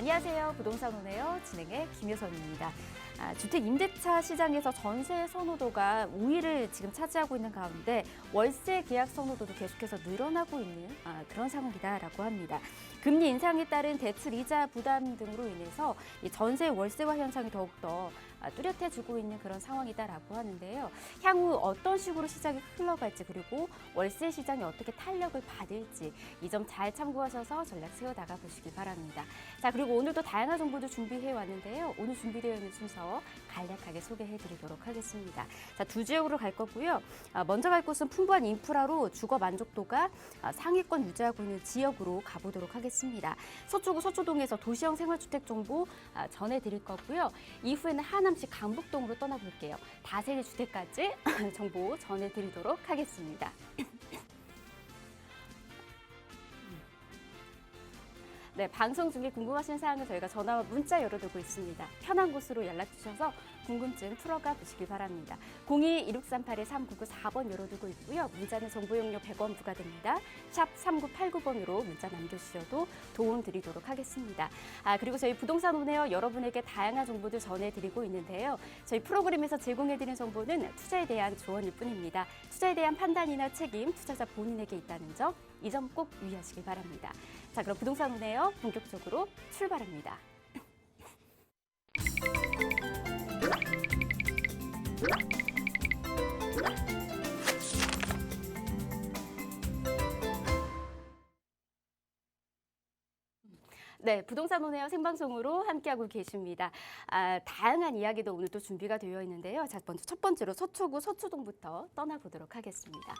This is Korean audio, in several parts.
안녕하세요. 부동산 오네요. 진행의 김효선입니다. 주택 임대차 시장에서 전세 선호도가 우위를 지금 차지하고 있는 가운데 월세 계약 선호도도 계속해서 늘어나고 있는 그런 상황이다라고 합니다. 금리 인상에 따른 대출 이자 부담 등으로 인해서 이 전세 월세화 현상이 더욱더 뚜렷해지고 있는 그런 상황이다라고 하는데요. 향후 어떤 식으로 시장이 흘러갈지 그리고 월세 시장이 어떻게 탄력을 받을지 이 점 잘 참고하셔서 전략 세워나가 보시기 바랍니다. 자, 그리고 오늘도 다양한 정보도 준비해 왔는데요. 오늘 준비되어 있는 순서 간략하게 소개해 드리도록 하겠습니다. 자, 두 지역으로 갈 거고요. 먼저 갈 곳은 풍부한 인프라로 주거 만족도가 상위권 유지하고 있는 지역으로 가보도록 하겠습니다. 서초구 서초동에서 도시형 생활주택 정보 전해드릴 거고요. 이후에는 하남시 강북동으로 떠나볼게요. 다세대 주택까지 정보 전해드리도록 하겠습니다. 네, 방송 중에 궁금하신 사항은 저희가 전화와 문자 열어두고 있습니다. 편한 곳으로 연락 주셔서 궁금증 풀어가 보시기 바랍니다. 02-1638-3994번 열어두고 있고요. 문자는 정보용료 100원 부과됩니다. 샵 3989번으로 문자 남겨주셔도 도움 드리도록 하겠습니다. 그리고 저희 부동산 오네요. 여러분에게 다양한 정보들 전해드리고 있는데요. 저희 프로그램에서 제공해드리는 정보는 투자에 대한 조언일 뿐입니다. 투자에 대한 판단이나 책임, 투자자 본인에게 있다는 점, 이 점 꼭 유의하시기 바랍니다. 자, 그럼 부동산 오네요. 본격적으로 출발합니다. 네, 부동산 오네요 생방송으로 함께하고 계십니다. 다양한 이야기도 오늘 또 준비가 되어 있는데요. 자, 먼저 첫 번째로 서초구 서초동부터 떠나보도록 하겠습니다.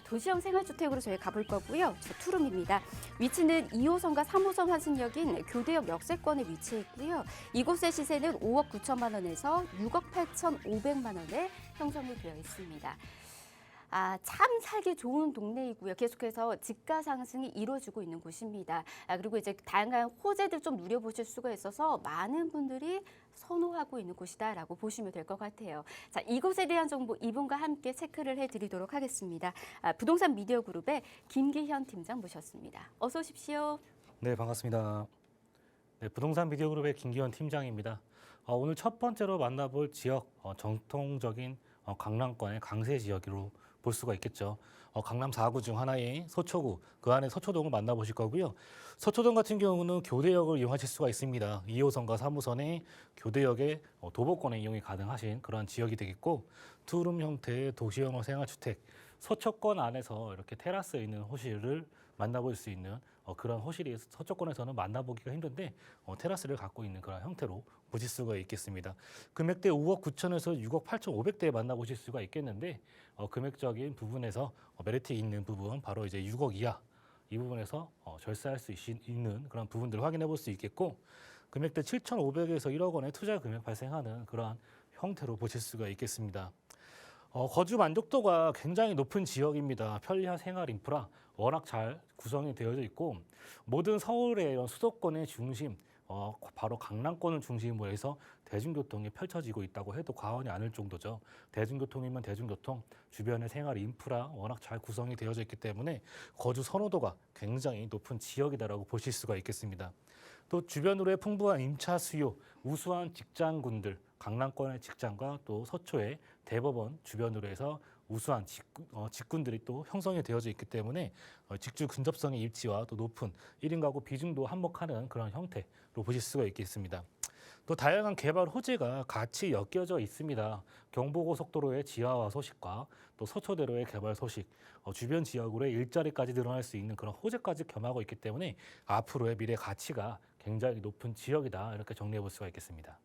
도시형 생활주택으로 저희 가볼 거고요. 저 투룸입니다. 위치는 2호선과 3호선 환승역인 교대역 역세권에 위치해 있고요. 이곳의 시세는 5억 9천만 원에서 6억 8,500만 원에 형성이 되어 있습니다. 참 살기 좋은 동네이고요. 계속해서 집가 상승이 이루어지고 있는 곳입니다. 그리고 이제 다양한 호재들 좀 누려보실 수가 있어서 많은 분들이 선호하고 있는 곳이다라고 보시면 될 것 같아요. 자, 이곳에 대한 정보 이분과 함께 체크를 해드리도록 하겠습니다. 부동산 미디어 그룹의 김기현 팀장 모셨습니다. 어서 오십시오. 네, 반갑습니다. 네, 부동산 미디어 그룹의 김기현 팀장입니다. 오늘 첫 번째로 만나볼 지역, 정통적인 강남권의 강세 지역으로 볼 수가 있겠죠. 강남 4구 중 하나인 서초구, 그 안에 서초동을 만나보실 거고요. 서초동 같은 경우는 교대역을 이용하실 수가 있습니다. 2호선과 3호선의 교대역에 도보권의 이용이 가능하신 그런 지역이 되겠고, 투룸 형태의 도시형 생활주택, 서초권 안에서 이렇게 테라스에 있는 호실을 만나볼 수 있는 그런 호실이 서초권에서는 만나보기가 힘든데 테라스를 갖고 있는 그런 형태로 보실 수가 있겠습니다. 금액대 5억 9천에서 6억 8,500대에 만나보실 수가 있겠는데 금액적인 부분에서 메리트 있는 부분 바로 이제 6억 이하 이 부분에서 절세할 수 있는 그런 부분들을 확인해 볼 수 있겠고 금액대 7,500에서 1억 원의 투자 금액 발생하는 그러한 형태로 보실 수가 있겠습니다. 거주 만족도가 굉장히 높은 지역입니다. 편리한 생활 인프라 워낙 잘 구성이 되어져 있고 모든 서울의 이런 수도권의 중심, 바로 강남권을 중심으로 해서 대중교통이 펼쳐지고 있다고 해도 과언이 아닐 정도죠. 대중교통이면 대중교통, 주변의 생활 인프라 워낙 잘 구성이 되어져 있기 때문에 거주 선호도가 굉장히 높은 지역이다라고 보실 수가 있겠습니다. 또 주변으로의 풍부한 임차 수요, 우수한 직장군들, 강남권의 직장과 또 서초의 대법원 주변으로 해서 우수한 직군들이 또 형성이 되어져 있기 때문에 직주 근접성의 입지와 또 높은 1인 가구 비중도 한몫하는 그런 형태로 보실 수가 있겠습니다. 또 다양한 개발 호재가 같이 엮여져 있습니다. 경부고속도로의 지하화 소식과 또 서초대로의 개발 소식, 주변 지역으로의 일자리까지 늘어날 수 있는 그런 호재까지 겸하고 있기 때문에 앞으로의 미래 가치가 굉장히 높은 지역이다 이렇게 정리해 볼 수가 있겠습니다.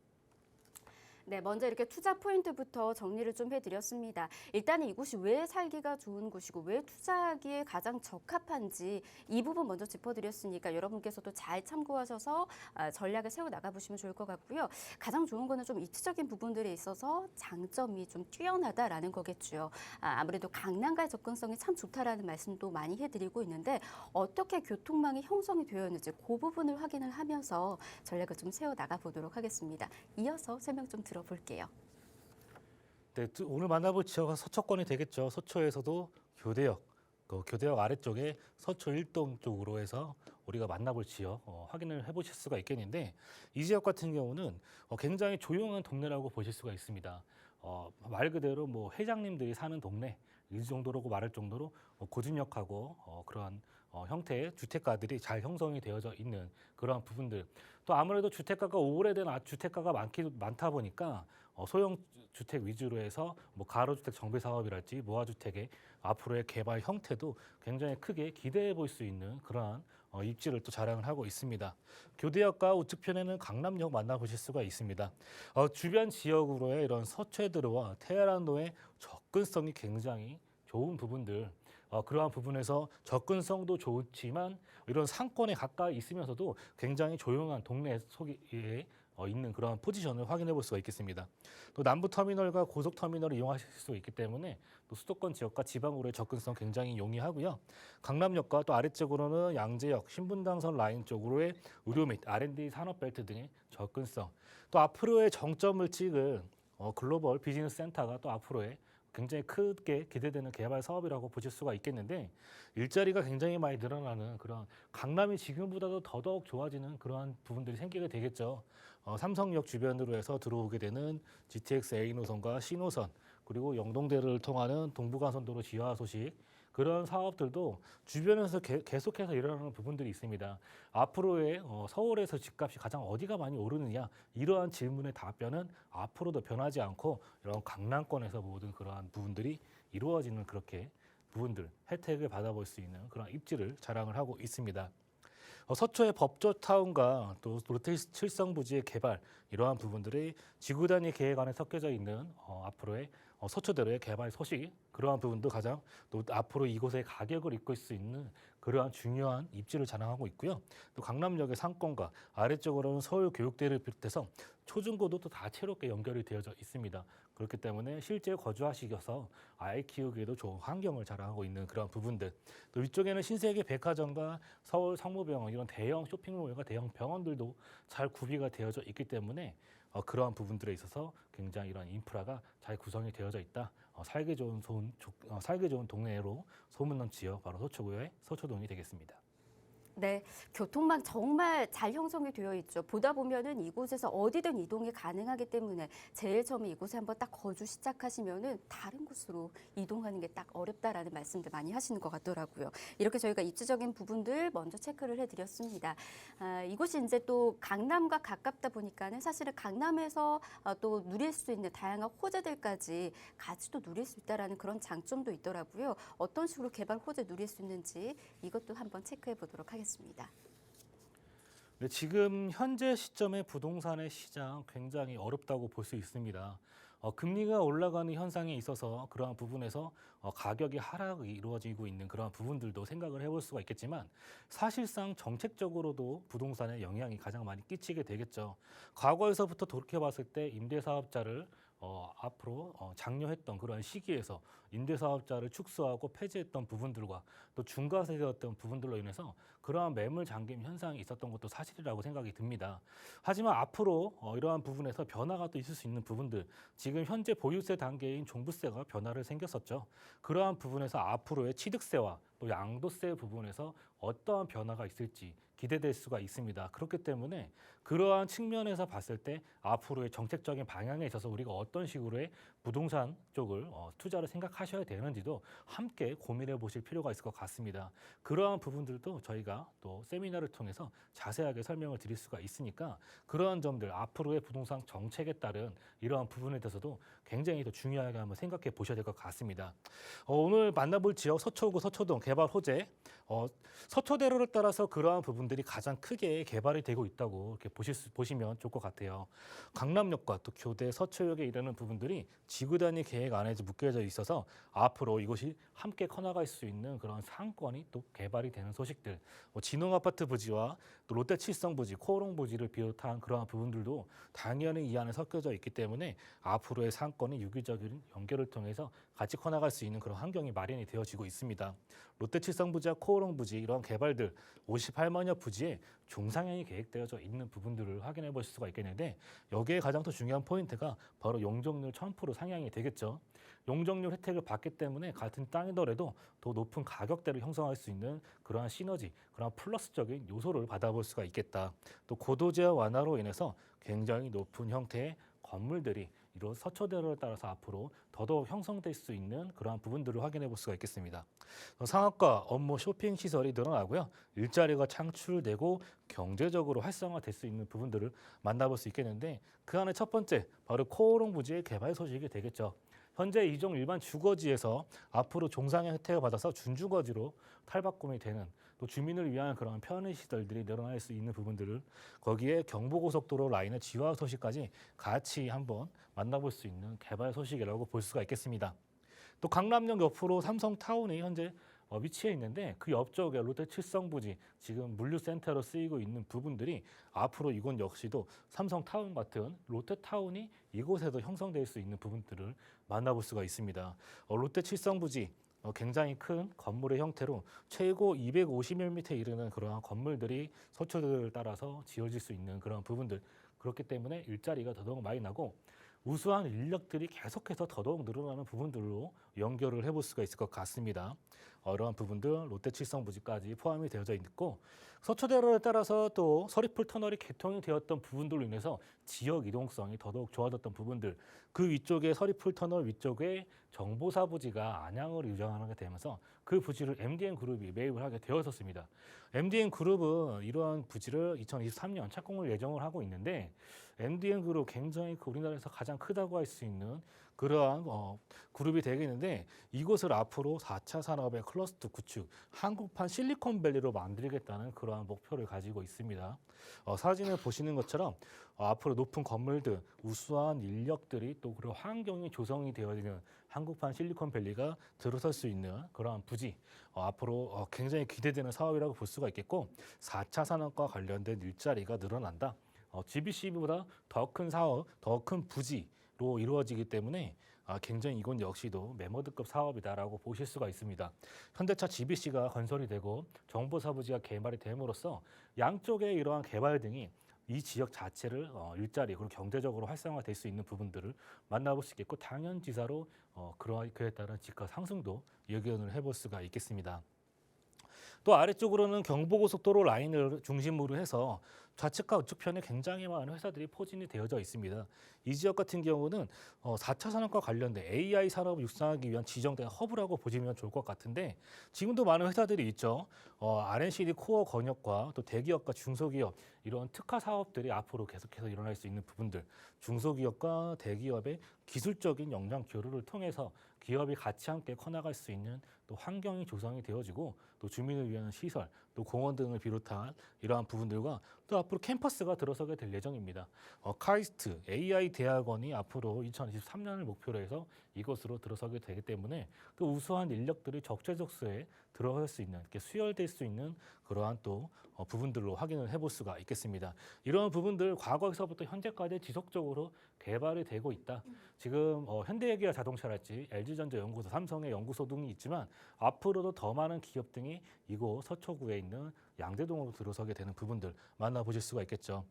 네, 먼저 이렇게 투자 포인트부터 정리를 좀 해드렸습니다. 일단은 이곳이 왜 살기가 좋은 곳이고 왜 투자하기에 가장 적합한지 이 부분 먼저 짚어드렸으니까 여러분께서도 잘 참고하셔서 전략을 세워 나가보시면 좋을 것 같고요. 가장 좋은 거는 좀 입지적인 부분들에 있어서 장점이 좀 뛰어나다라는 거겠죠. 아무래도 강남과의 접근성이 참 좋다라는 말씀도 많이 해드리고 있는데 어떻게 교통망이 형성이 되어 있는지 그 부분을 확인을 하면서 전략을 좀 세워 나가보도록 하겠습니다. 이어서 설명 좀 들어볼게요. 네, 오늘 만나볼 지역은 서초권이 되겠죠. 서초에서도 교대역, 그 교대역 아래쪽에 서초 1동 쪽으로 해서 우리가 만나볼 지역 확인을 해보실 수가 있겠는데 이 지역 같은 경우는 굉장히 조용한 동네라고 보실 수가 있습니다. 말 그대로 뭐 회장님들이 사는 동네 이 정도라고 말할 정도로 고진역하고 그러한 형태의 주택가들이 잘 형성이 되어져 있는 그러한 부분들. 또 아무래도 주택가가 오래된 주택가가 많다 보니까 소형 주택 위주로 해서 뭐 가로주택 정비 사업이랄지 모아주택의 앞으로의 개발 형태도 굉장히 크게 기대해 볼 수 있는 그러한 입지를 또 자랑을 하고 있습니다. 교대역과 우측편에는 강남역 만나보실 수가 있습니다. 주변 지역으로의 이런 서초대로와 테헤란로의 접근성이 굉장히 좋은 부분들, 그러한 부분에서 접근성도 좋지만 이런 상권에 가까이 있으면서도 굉장히 조용한 동네 속에 있는 그런 포지션을 확인해 볼 수가 있겠습니다. 또 남부 터미널과 고속 터미널을 이용하실 수 있기 때문에 또 수도권 지역과 지방으로의 접근성 굉장히 용이하고요. 강남역과 또 아래쪽으로는 양재역, 신분당선 라인 쪽으로의 의료 및 R&D 산업벨트 등의 접근성, 또 앞으로의 정점을 찍을 글로벌 비즈니스 센터가 또 앞으로의 굉장히 크게 기대되는 개발 사업이라고 보실 수가 있겠는데 일자리가 굉장히 많이 늘어나는 그런 강남이 지금보다도 더더욱 좋아지는 그러한 부분들이 생기게 되겠죠. 삼성역 주변으로 해서 들어오게 되는 GTX A 노선과 C 노선 그리고 영동대를 통하는 동부간선도로 지하 소식 그런 사업들도 주변에서 계속해서 일어나는 부분들이 있습니다. 앞으로의 서울에서 집값이 가장 어디가 많이 오르느냐 이러한 질문의 답변은 앞으로도 변하지 않고 이런 강남권에서 모든 그러한 부분들이 이루어지는 그렇게 부분들 혜택을 받아볼 수 있는 그런 입지를 자랑을 하고 있습니다. 서초의 법조타운과 또 롯데 칠성 부지의 개발 이러한 부분들이 지구 단위 계획 안에 섞여져 있는 앞으로의 서초대로의 개발 소식 그러한 부분도 가장 또 앞으로 이곳의 가격을 이끌 수 있는 그러한 중요한 입지를 자랑하고 있고요. 또 강남역의 상권과 아래쪽으로는 서울교육대를 비롯해서 초중고도 또 다채롭게 연결이 되어져 있습니다. 그렇기 때문에 실제 거주하시겨서 아이 키우기에도 좋은 환경을 자랑하고 있는 그런 부분들. 또 위쪽에는 신세계 백화점과 서울 성모병원 이런 대형 쇼핑몰과 대형 병원들도 잘 구비가 되어져 있기 때문에 그러한 부분들에 있어서 굉장히 이런 인프라가 잘 구성이 되어져 있다. 살기 좋은 동네로 소문난 지역 바로 서초구의 서초동이 되겠습니다. 네, 교통망 정말 잘 형성이 되어 있죠. 보다 보면은 이곳에서 어디든 이동이 가능하기 때문에 제일 처음에 이곳에 한번 딱 거주 시작하시면은 다른 곳으로 이동하는 게 딱 어렵다라는 말씀들 많이 하시는 것 같더라고요. 이렇게 저희가 입지적인 부분들 먼저 체크를 해드렸습니다. 이곳이 이제 또 강남과 가깝다 보니까는 사실은 강남에서 또 누릴 수 있는 다양한 호재들까지 같이 또 누릴 수 있다라는 그런 장점도 있더라고요. 어떤 식으로 개발 호재 누릴 수 있는지 이것도 한번 체크해 보도록 하겠습니다. 네, 지금 현재 시점의 부동산의 시장 굉장히 어렵다고 볼 수 있습니다. 금리가 올라가는 현상에 있어서 그러한 부분에서 가격이 하락이 이루어지고 있는 그러한 부분들도 생각을 해볼 수가 있겠지만 사실상 정책적으로도 부동산에 영향이 가장 많이 끼치게 되겠죠. 과거에서부터 돌이켜봤을 때 임대사업자를 앞으로 장려했던 그러한 시기에서 임대사업자를 축소하고 폐지했던 부분들과 또 중과세였던 부분들로 인해서 그러한 매물 잠김 현상이 있었던 것도 사실이라고 생각이 듭니다. 하지만 앞으로 이러한 부분에서 변화가 또 있을 수 있는 부분들, 지금 현재 보유세 단계인 종부세가 변화를 생겼었죠. 그러한 부분에서 앞으로의 취득세와 또 양도세 부분에서 어떠한 변화가 있을지 기대될 수가 있습니다. 그렇기 때문에 그러한 측면에서 봤을 때 앞으로의 정책적인 방향에 있어서 우리가 어떤 식으로의 부동산 쪽을 투자를 생각하셔야 되는지도 함께 고민해 보실 필요가 있을 것 같습니다. 그러한 부분들도 저희가 또 세미나를 통해서 자세하게 설명을 드릴 수가 있으니까 그러한 점들 앞으로의 부동산 정책에 따른 이러한 부분에 대해서도 굉장히 더 중요하게 한번 생각해 보셔야 될 것 같습니다. 오늘 만나볼 지역 서초구 서초동 개발 호재 서초대로를 따라서 그러한 부분들이 가장 크게 개발이 되고 있다고 이렇게 보시면 좋을 것 같아요. 강남역과 또 교대 서초역에 이르는 부분들이 지구 단위 계획 안에 묶여져 있어서 앞으로 이곳이 함께 커나갈 수 있는 그런 상권이 또 개발이 되는 소식들, 진흥 아파트 부지와 또 롯데 칠성 부지, 코오롱 부지를 비롯한 그러한 부분들도 당연히 이 안에 섞여져 있기 때문에 앞으로의 상권이 유기적인 연결을 통해서 같이 커나갈 수 있는 그런 환경이 마련이 되어지고 있습니다. 롯데 칠성 부지와 코오롱 부지 이런 개발들 58만여 부지에 중상향이 계획되어져 있는 부분들을 확인해 보실 수가 있겠는데 여기에 가장 더 중요한 포인트가 바로 용적률 1000% 상향이 되겠죠. 용적률 혜택을 받기 때문에 같은 땅이더라도 더 높은 가격대를 형성할 수 있는 그러한 시너지, 그러한 플러스적인 요소를 받아볼 수가 있겠다. 또 고도제어 완화로 인해서 굉장히 높은 형태의 건물들이 이런 서초대로를 따라서 앞으로 더더욱 형성될 수 있는 그러한 부분들을 확인해 볼 수가 있겠습니다. 상업과 업무 쇼핑 시설이 늘어나고요. 일자리가 창출되고 경제적으로 활성화될 수 있는 부분들을 만나볼 수 있겠는데 그 안에 첫 번째 바로 코오롱 부지의 개발 소식이 되겠죠. 현재 이종 일반 주거지에서 앞으로 종상의 혜택을 받아서 준주거지로 탈바꿈이 되는 또 주민을 위한 그런 편의 시설들이 늘어날 수 있는 부분들을 거기에 경부고속도로 라인의 지화 소식까지 같이 한번 만나볼 수 있는 개발 소식이라고 볼 수가 있겠습니다. 또 강남역 옆으로 삼성타운이 현재 위치해 있는데 그 옆쪽에 롯데 칠성부지 지금 물류센터로 쓰이고 있는 부분들이 앞으로 이곳 역시도 삼성타운 같은 롯데타운이 이곳에도 형성될 수 있는 부분들을 만나볼 수가 있습니다. 롯데 칠성부지 굉장히 큰 건물의 형태로 최고 250m에 이르는 그러한 건물들이 서초대를 따라서 지어질 수 있는 그런 부분들 그렇기 때문에 일자리가 더더욱 많이 나고 우수한 인력들이 계속해서 더더욱 늘어나는 부분들로 연결을 해볼 수가 있을 것 같습니다. 이러한 부분들 롯데 칠성부지까지 포함이 되어져 있고 서초대로에 따라서 또 서리풀 터널이 개통이 되었던 부분들로 인해서 지역 이동성이 더더욱 좋아졌던 부분들 그 위쪽에 서리풀 터널 위쪽에 정보사 부지가 안양으로 유장하게 되면서 그 부지를 MDN그룹이 매입을 하게 되었었습니다. MDN그룹은 이러한 부지를 2023년 착공을 예정을 하고 있는데 MDN그룹 굉장히 우리나라에서 가장 크다고 할 수 있는 그러한 그룹이 되겠는데 이곳을 앞으로 4차 산업의 클러스터 구축, 한국판 실리콘밸리로 만들겠다는 그러한 목표를 가지고 있습니다. 사진을 보시는 것처럼 앞으로 높은 건물들, 우수한 인력들이 또 그리고 환경이 조성이 되어지는 한국판 실리콘밸리가 들어설 수 있는 그러한 부지, 앞으로 굉장히 기대되는 사업이라고 볼 수가 있겠고 4차 산업과 관련된 일자리가 늘어난다. GBC보다 더 큰 사업, 더 큰 부지로 이루어지기 때문에 굉장히 이건 역시도 메모드급 사업이다라고 보실 수가 있습니다. 현대차 GBC가 건설이 되고 정보사부지가 개발이 됨으로써 양쪽의 이러한 개발 등이 이 지역 자체를 일자리 그리고 경제적으로 활성화될 수 있는 부분들을 만나볼 수 있겠고 당연지사로 그에 따른 집가 상승도 예견을 해볼 수가 있겠습니다. 또 아래쪽으로는 경부고속도로 라인을 중심으로 해서 좌측과 우측편에 굉장히 많은 회사들이 포진이 되어져 있습니다. 이 지역 같은 경우는 4차 산업과 관련된 AI 산업을 육성하기 위한 지정된 허브라고 보시면 좋을 것 같은데 지금도 많은 회사들이 있죠. R&CD 코어 권역과 또 대기업과 중소기업 이런 특화 사업들이 앞으로 계속해서 일어날 수 있는 부분들 중소기업과 대기업의 기술적인 역량 교류를 통해서 기업이 같이 함께 커나갈 수 있는 또 환경이 조성이 되어지고 또 주민을 위한 시설, 또 공원 등을 비롯한 이러한 부분들과 또 앞으로 캠퍼스가 들어서게 될 예정입니다. 카이스트 AI 대학원이 앞으로 2023년을 목표로 해서 이것으로 들어서게 되기 때문에 또 우수한 인력들이 적재적소에 들어갈 수 있는, 이렇게 수혈될 수 있는 그러한 또 부분들로 확인을 해볼 수가 있겠습니다. 이런 부분들 과거에서부터 현재까지 지속적으로 개발이 되고 있다. 지금 현대기아 자동차랄지 LG전자 연구소, 삼성의 연구소 등이 있지만 앞으로도 더 많은 기업 등이 이곳 서초구에 있는 양재동으로 들어서게 되는 부분들 만나보실 수가 있겠죠.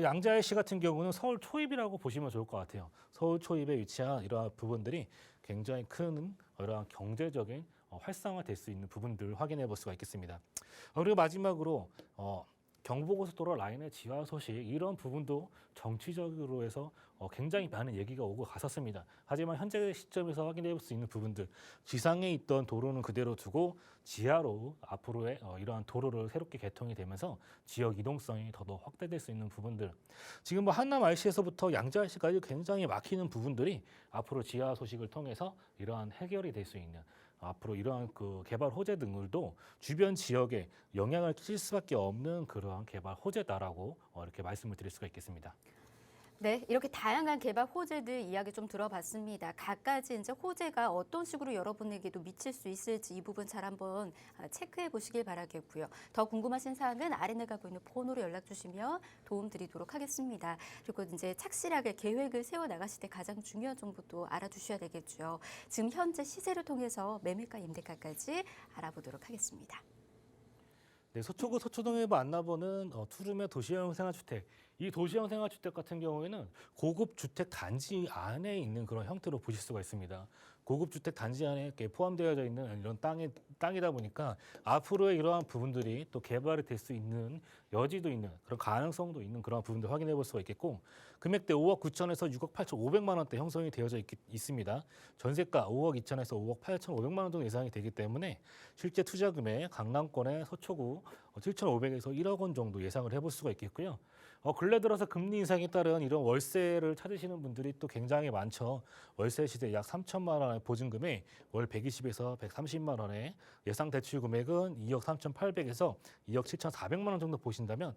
양재IC 같은 경우는 서울 초입이라고 보시면 좋을 것 같아요. 서울 초입에 위치한 이러한 부분들이 굉장히 큰 이러한 경제적인 활성화될 수 있는 부분들을 확인해 볼 수가 있겠습니다. 그리고 마지막으로 경부고속도로 라인의 지하 소식 이런 부분도 정치적으로 해서 굉장히 많은 얘기가 오고 갔었습니다. 하지만 현재 시점에서 확인해 볼 수 있는 부분들 지상에 있던 도로는 그대로 두고 지하로 앞으로의 이러한 도로를 새롭게 개통이 되면서 지역 이동성이 더더욱 확대될 수 있는 부분들 지금 한남 IC에서부터 양재 IC까지 굉장히 막히는 부분들이 앞으로 지하 소식을 통해서 이러한 해결이 될 수 있는 앞으로 이러한 그 개발 호재 등을도 주변 지역에 영향을 끼칠 수밖에 없는 그러한 개발 호재다라고 이렇게 말씀을 드릴 수가 있겠습니다. 네, 이렇게 다양한 개발 호재들 이야기 좀 들어봤습니다. 각가지 이제 호재가 어떤 식으로 여러분에게도 미칠 수 있을지 이 부분 잘 한번 체크해 보시길 바라겠고요. 더 궁금하신 사항은 아래에 가고 있는 번호로 연락 주시면 도움 드리도록 하겠습니다. 그리고 이제 착실하게 계획을 세워 나가실 때 가장 중요한 정보도 알아두셔야 되겠죠. 지금 현재 시세를 통해서 매매가 임대가까지 알아보도록 하겠습니다. 네, 서초구 서초동에 만나보는 투룸의 도시형 생활주택. 이 도시형 생활주택 같은 경우에는 고급 주택 단지 안에 있는 그런 형태로 보실 수가 있습니다. 고급 주택 단지 안에 이렇게 포함되어져 있는 이런 땅이다 보니까 앞으로의 이러한 부분들이 또 개발이 될 수 있는 여지도 있는 그런 가능성도 있는 그런 부분들 확인해 볼 수가 있겠고, 금액대 5억 9천에서 6억 8천 5백만 원대 형성이 되어져 있습니다. 전세가 5억 2천에서 5억 8천 5백만 원 정도 예상이 되기 때문에 실제 투자 금액 강남권의 서초구 7,500에서 1억 원 정도 예상을 해볼 수가 있겠고요. 근래 들어서 금리 인상에 따른 이런 월세를 찾으시는 분들이 또 굉장히 많죠. 월세 시대 약 3천만 원의 보증금에 월 120에서 130만 원의 예상 대출 금액은 2억 3,800에서 2억 7,400만 원 정도 보신다면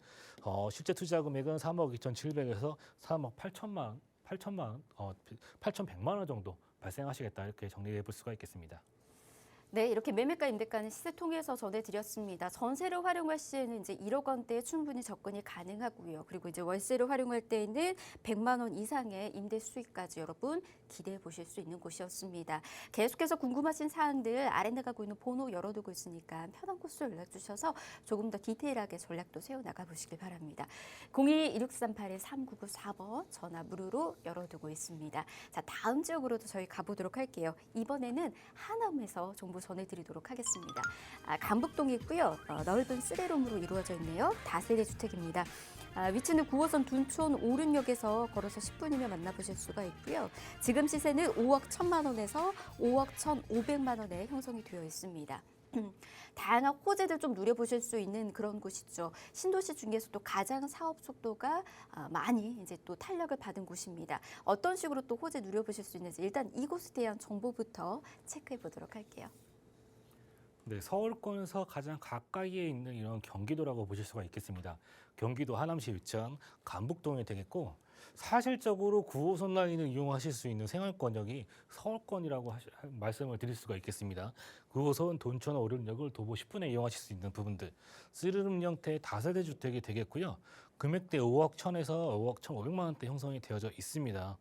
실제 투자 금액은 3억 2,700에서 3억 8,100만 원 정도 발생하시겠다 이렇게 정리해 볼 수가 있겠습니다. 네, 이렇게 매매가 임대가는 시세 통해서 전해드렸습니다. 전세를 활용할 시에는 이제 1억 원대에 충분히 접근이 가능하고요. 그리고 이제 월세를 활용할 때에는 100만 원 이상의 임대 수익까지 여러분 기대해 보실 수 있는 곳이었습니다. 계속해서 궁금하신 사항들 아래 나가고 있는 번호 열어두고 있으니까 편한 곳으로 연락 주셔서 조금 더 디테일하게 전략도 세워 나가 보시길 바랍니다. 02-1638-3994번 전화 무료로 열어두고 있습니다. 자, 다음 지역으로도 저희 가보도록 할게요. 이번에는 하남에서 정보 전해드리도록 하겠습니다. 감북동이 있고요. 넓은 3룸으로 이루어져 있네요. 다세대 주택입니다. 위치는 9호선 둔촌 오륜역에서 걸어서 10분이면 만나보실 수가 있고요. 지금 시세는 5억 1천만 원에서 5억 1,500만 원에 형성이 되어 있습니다. 다양한 호재들 좀 누려보실 수 있는 그런 곳이죠. 신도시 중에서도 가장 사업 속도가 많이 이제 또 탄력을 받은 곳입니다. 어떤 식으로 또 호재 누려보실 수 있는지 일단 이곳에 대한 정보부터 체크해 보도록 할게요. 네, 서울권에서 가장 가까이에 있는 이런 경기도라고 보실 수가 있겠습니다. 경기도 하남시 위치한 감북동이 되겠고, 사실적으로 9호선 라인을 이용하실 수 있는 생활권역이 서울권이라고 말씀을 드릴 수가 있겠습니다. 9호선 돈천 오륜역을 도보 10분에 이용하실 수 있는 부분들, 쓰르륵 형태의 다세대 주택이 되겠고요. 금액대 5억 1천에서 5억 1,500만 원대 형성이 되어져 있습니다.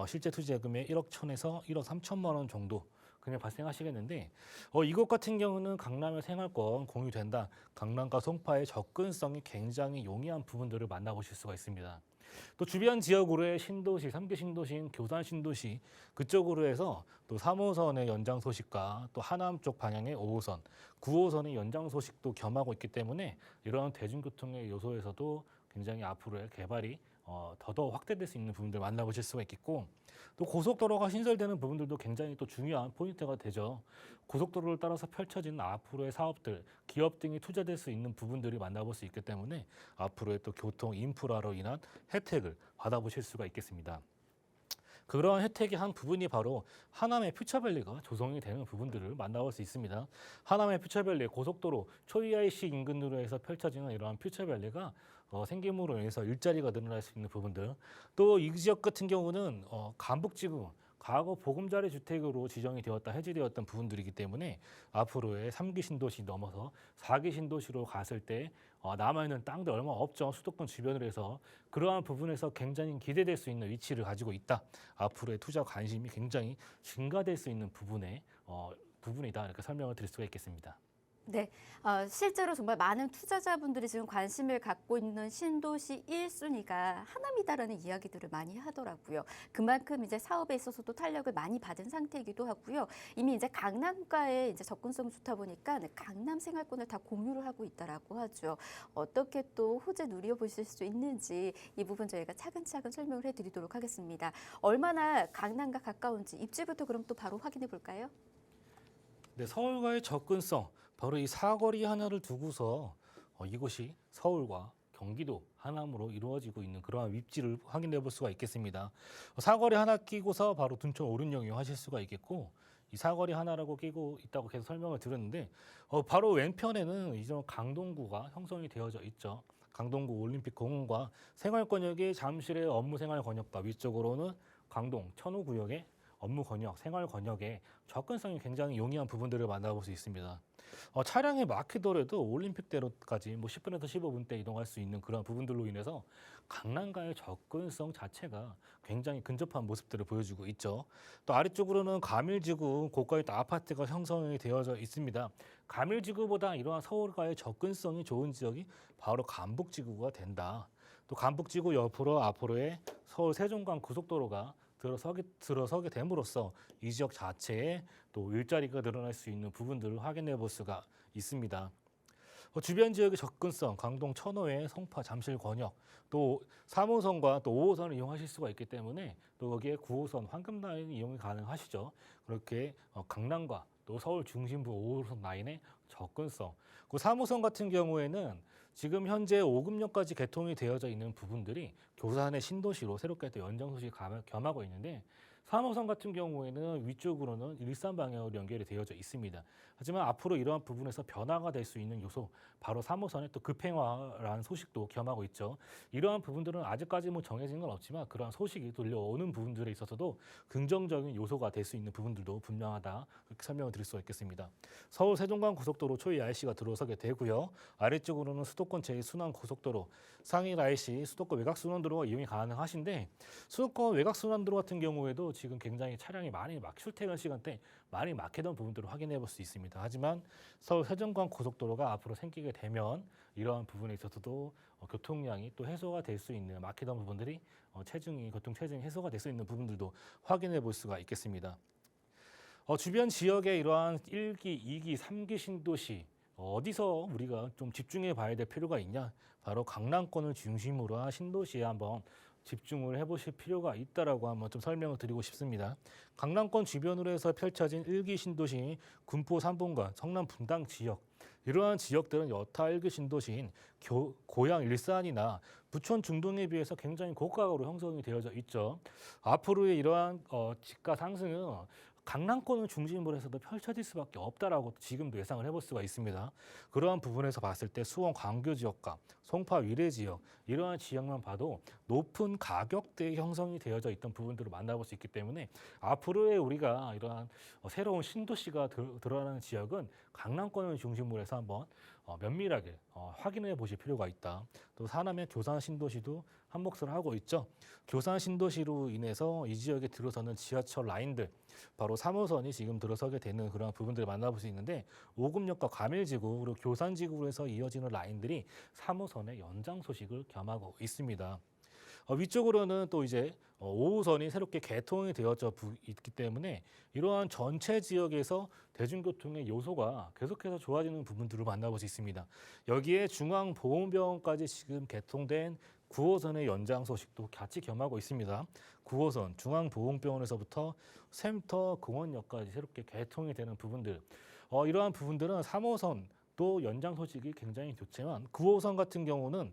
실제 투자금액 1억 1천에서 1억 3천만 원 정도 그냥 발생하시겠는데, 이곳 같은 경우는 강남의 생활권 공유된다. 강남과 송파의 접근성이 굉장히 용이한 부분들을 만나보실 수가 있습니다. 또 주변 지역으로의 신도시, 3기 신도시인 교산 신도시 그쪽으로 해서 또 3호선의 연장 소식과 또 하남 쪽 방향의 5호선, 9호선의 연장 소식도 겸하고 있기 때문에 이러한 대중교통의 요소에서도 굉장히 앞으로의 개발이 더더욱 확대될 수 있는 부분들 만나보실 수가 있겠고, 또 고속도로가 신설되는 부분들도 굉장히 또 중요한 포인트가 되죠. 고속도로를 따라서 펼쳐지는 앞으로의 사업들, 기업 등이 투자될 수 있는 부분들이 만나볼 수 있기 때문에 앞으로의 또 교통 인프라로 인한 혜택을 받아보실 수가 있겠습니다. 그러한 혜택의 한 부분이 바로 하남의 퓨처밸리가 조성이 되는 부분들을 만나볼 수 있습니다. 하남의 퓨처밸리 고속도로 초이IC 인근으로 해서 펼쳐지는 이러한 퓨처밸리가 생김으로 인해서 일자리가 늘어날 수 있는 부분들, 또 이 지역 같은 경우는 간북지구 과거 보금자리 주택으로 지정이 되었다 해지되었던 부분들이기 때문에 앞으로의 3기 신도시 넘어서 4기 신도시로 갔을 때 남아있는 땅들 얼마 없죠. 수도권 주변으로 해서 그러한 부분에서 굉장히 기대될 수 있는 위치를 가지고 있다. 앞으로의 투자 관심이 굉장히 증가될 수 있는 부분이다. 이렇게 설명을 드릴 수가 있겠습니다. 네, 실제로 정말 많은 투자자분들이 지금 관심을 갖고 있는 신도시 1순위가 하남이다라는 이야기들을 많이 하더라고요. 그만큼 이제 사업에 있어서도 탄력을 많이 받은 상태이기도 하고요. 이미 이제 강남과의 이제 접근성이 좋다 보니까 강남 생활권을 다 공유를 하고 있다라고 하죠. 어떻게 또 호재 누려보실 수 있는지 이 부분 저희가 차근차근 설명을 해드리도록 하겠습니다. 얼마나 강남과 가까운지 입지부터 그럼 또 바로 확인해 볼까요? 네, 서울과의 접근성, 바로 이 사거리 하나를 두고서 이곳이 서울과 경기도 하남으로 이루어지고 있는 그러한 위치를 확인해 볼 수가 있겠습니다. 사거리 하나 끼고서 바로 둔촌 오륜역 이용하실 수가 있겠고, 이 사거리 하나라고 끼고 있다고 계속 설명을 드렸는데 바로 왼편에는 이제 강동구가 형성이 되어져 있죠. 강동구 올림픽공원과 생활권역의 잠실의 업무생활권역과 위쪽으로는 강동 천호구역의 업무 권역, 생활 권역에 접근성이 굉장히 용이한 부분들을 만나볼 수 있습니다. 차량에 막히더라도 올림픽대로까지 뭐 10분에서 15분대 이동할 수 있는 그런 부분들로 인해서 강남과의 접근성 자체가 굉장히 근접한 모습들을 보여주고 있죠. 또 아래쪽으로는 가밀지구 고가의 또 아파트가 형성이 되어져 있습니다. 가밀지구보다 이러한 서울과의 접근성이 좋은 지역이 바로 간북지구가 된다. 또 간북지구 옆으로 앞으로의 서울 세종간 고속도로가 들어서게 됨으로써 이 지역 자체에 또 일자리가 늘어날 수 있는 부분들을 확인해 볼 수가 있습니다. 주변 지역의 접근성, 강동 천호의 성파, 잠실 권역, 또 3호선과 또 5호선을 이용하실 수가 있기 때문에 또 여기에 9호선 황금 라인 이용이 가능하시죠. 그렇게 강남과 또 서울 중심부 5호선 라인의 접근성. 그 3호선 같은 경우에는 지금 현재 5급역까지 개통이 되어져 있는 부분들이 교산의 신도시로 새롭게 또 연장 소식이 겸하고 있는데 3호선 같은 경우에는 위쪽으로는 일산 방향으로 연결이 되어져 있습니다. 하지만 앞으로 이러한 부분에서 변화가 될 수 있는 요소, 바로 3호선의 또 급행화라는 소식도 겸하고 있죠. 이러한 부분들은 아직까지 뭐 정해진 건 없지만 그러한 소식이 들려오는 부분들에 있어서도 긍정적인 요소가 될 수 있는 부분들도 분명하다, 그렇게 설명을 드릴 수가 있겠습니다. 서울 세종간 고속도로 초이 IC가 들어서게 되고요. 아래쪽으로는 수도권 제2순환 고속도로, 상일 IC, 수도권 외곽순환도로가 이용이 가능하신데 수도권 외곽순환도로 같은 경우에도 지금 굉장히 차량이 많이 출퇴근 시간대 많이 막히던 부분들을 확인해 볼 수 있습니다. 하지만 서울 세종간 고속도로가 앞으로 생기게 되면 이러한 부분에 있어서도 교통량이 또 해소가 될 수 있는 막히던 부분들이 교통 체증이 해소가 될 수 있는 부분들도 확인해 볼 수가 있겠습니다. 주변 지역의 이러한 1기, 2기, 3기 신도시 어디서 우리가 좀 집중해 봐야 될 필요가 있냐? 바로 강남권을 중심으로 한 신도시에 한번 집중을 해보실 필요가 있다라고 한번 좀 설명을 드리고 싶습니다. 강남권 주변으로 해서 펼쳐진 1기 신도시 군포 3본관, 성남 분당 지역, 이러한 지역들은 여타 1기 신도시인 고양 일산이나 부천 중동에 비해서 굉장히 고가로 형성이 되어져 있죠. 앞으로의 이러한 집가 상승은 강남권을 중심으로 해서도 펼쳐질 수밖에 없다라고 지금도 예상을 해볼 수가 있습니다. 그러한 부분에서 봤을 때 수원 광교 지역과 송파 위례 지역, 이러한 지역만 봐도 높은 가격대의 형성이 되어져 있던 부분들을 만나볼 수 있기 때문에 앞으로의 우리가 이러한 새로운 신도시가 드러나는 지역은 강남권을 중심으로 해서 한번 면밀하게 확인해 보실 필요가 있다. 또 사남의 교산 신도시도 한 몫을 하고 있죠. 교산 신도시로 인해서 이 지역에 들어서는 지하철 라인들, 바로 3호선이 지금 들어서게 되는 그런 부분들을 만나볼 수 있는데 5급역과 가밀지구 그리고 교산지구에서 이어지는 라인들이 3호선의 연장 소식을 겸하고 있습니다. 위쪽으로는 또 이제 5호선이 새롭게 개통이 되어져 있기 때문에 이러한 전체 지역에서 대중교통의 요소가 계속해서 좋아지는 부분들을 만나볼 수 있습니다. 여기에 중앙보훈병원까지 지금 개통된 9호선의 연장 소식도 같이 겸하고 있습니다. 9호선 중앙보훈병원에서부터 샘터 공원역까지 새롭게 개통이 되는 부분들, 이러한 부분들은 3호선 또 연장 소식이 굉장히 좋지만 9호선 같은 경우는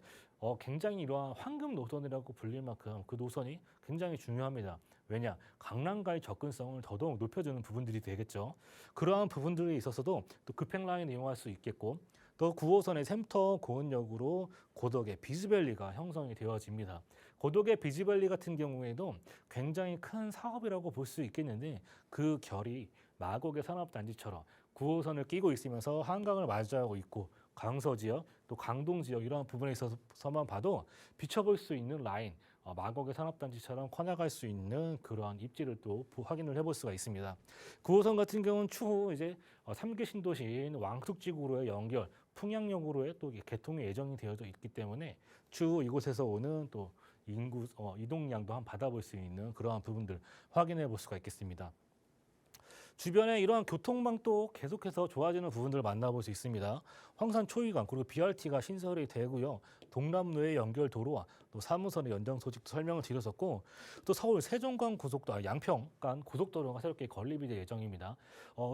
굉장히 이러한 황금 노선이라고 불릴 만큼 그 노선이 굉장히 중요합니다. 왜냐? 강남과의 접근성을 더더욱 높여주는 부분들이 되겠죠. 그러한 부분들에 있어서도 또 급행 라인을 이용할 수 있겠고 또 9호선의 샘터 공원역으로 고덕의 비즈밸리가 형성이 되어집니다. 고덕의 비즈밸리 같은 경우에도 굉장히 큰 사업이라고 볼 수 있겠는데 그 결이 마곡의 산업단지처럼 9호선을 끼고 있으면서 한강을 마주하고 있고 강서 지역, 또 강동 지역 이런 부분에 있어서만 봐도 비춰볼 수 있는 라인, 마곡의 산업단지처럼 커나갈 수 있는 그러한 입지를 또 확인을 해볼 수가 있습니다. 9호선 같은 경우는 추후 이제 3기 신도시인 왕숙지구로의 연결, 풍양역으로의 또 개통이 예정이 되어져 있기 때문에 추후 이곳에서 오는 또 인구 이동량도 한번 받아볼 수 있는 그러한 부분들 확인해 볼 수가 있겠습니다. 주변에 이러한 교통망도 계속해서 좋아지는 부분들을 만나볼 수 있습니다. 황산 초이간 그리고 BRT가 신설이 되고요. 동남로의 연결 도로와 또 3호선의 연장 소식도 설명을 드렸었고 또 서울 세종간 고속도로, 양평 간 고속도로가 새롭게 건립이 될 예정입니다.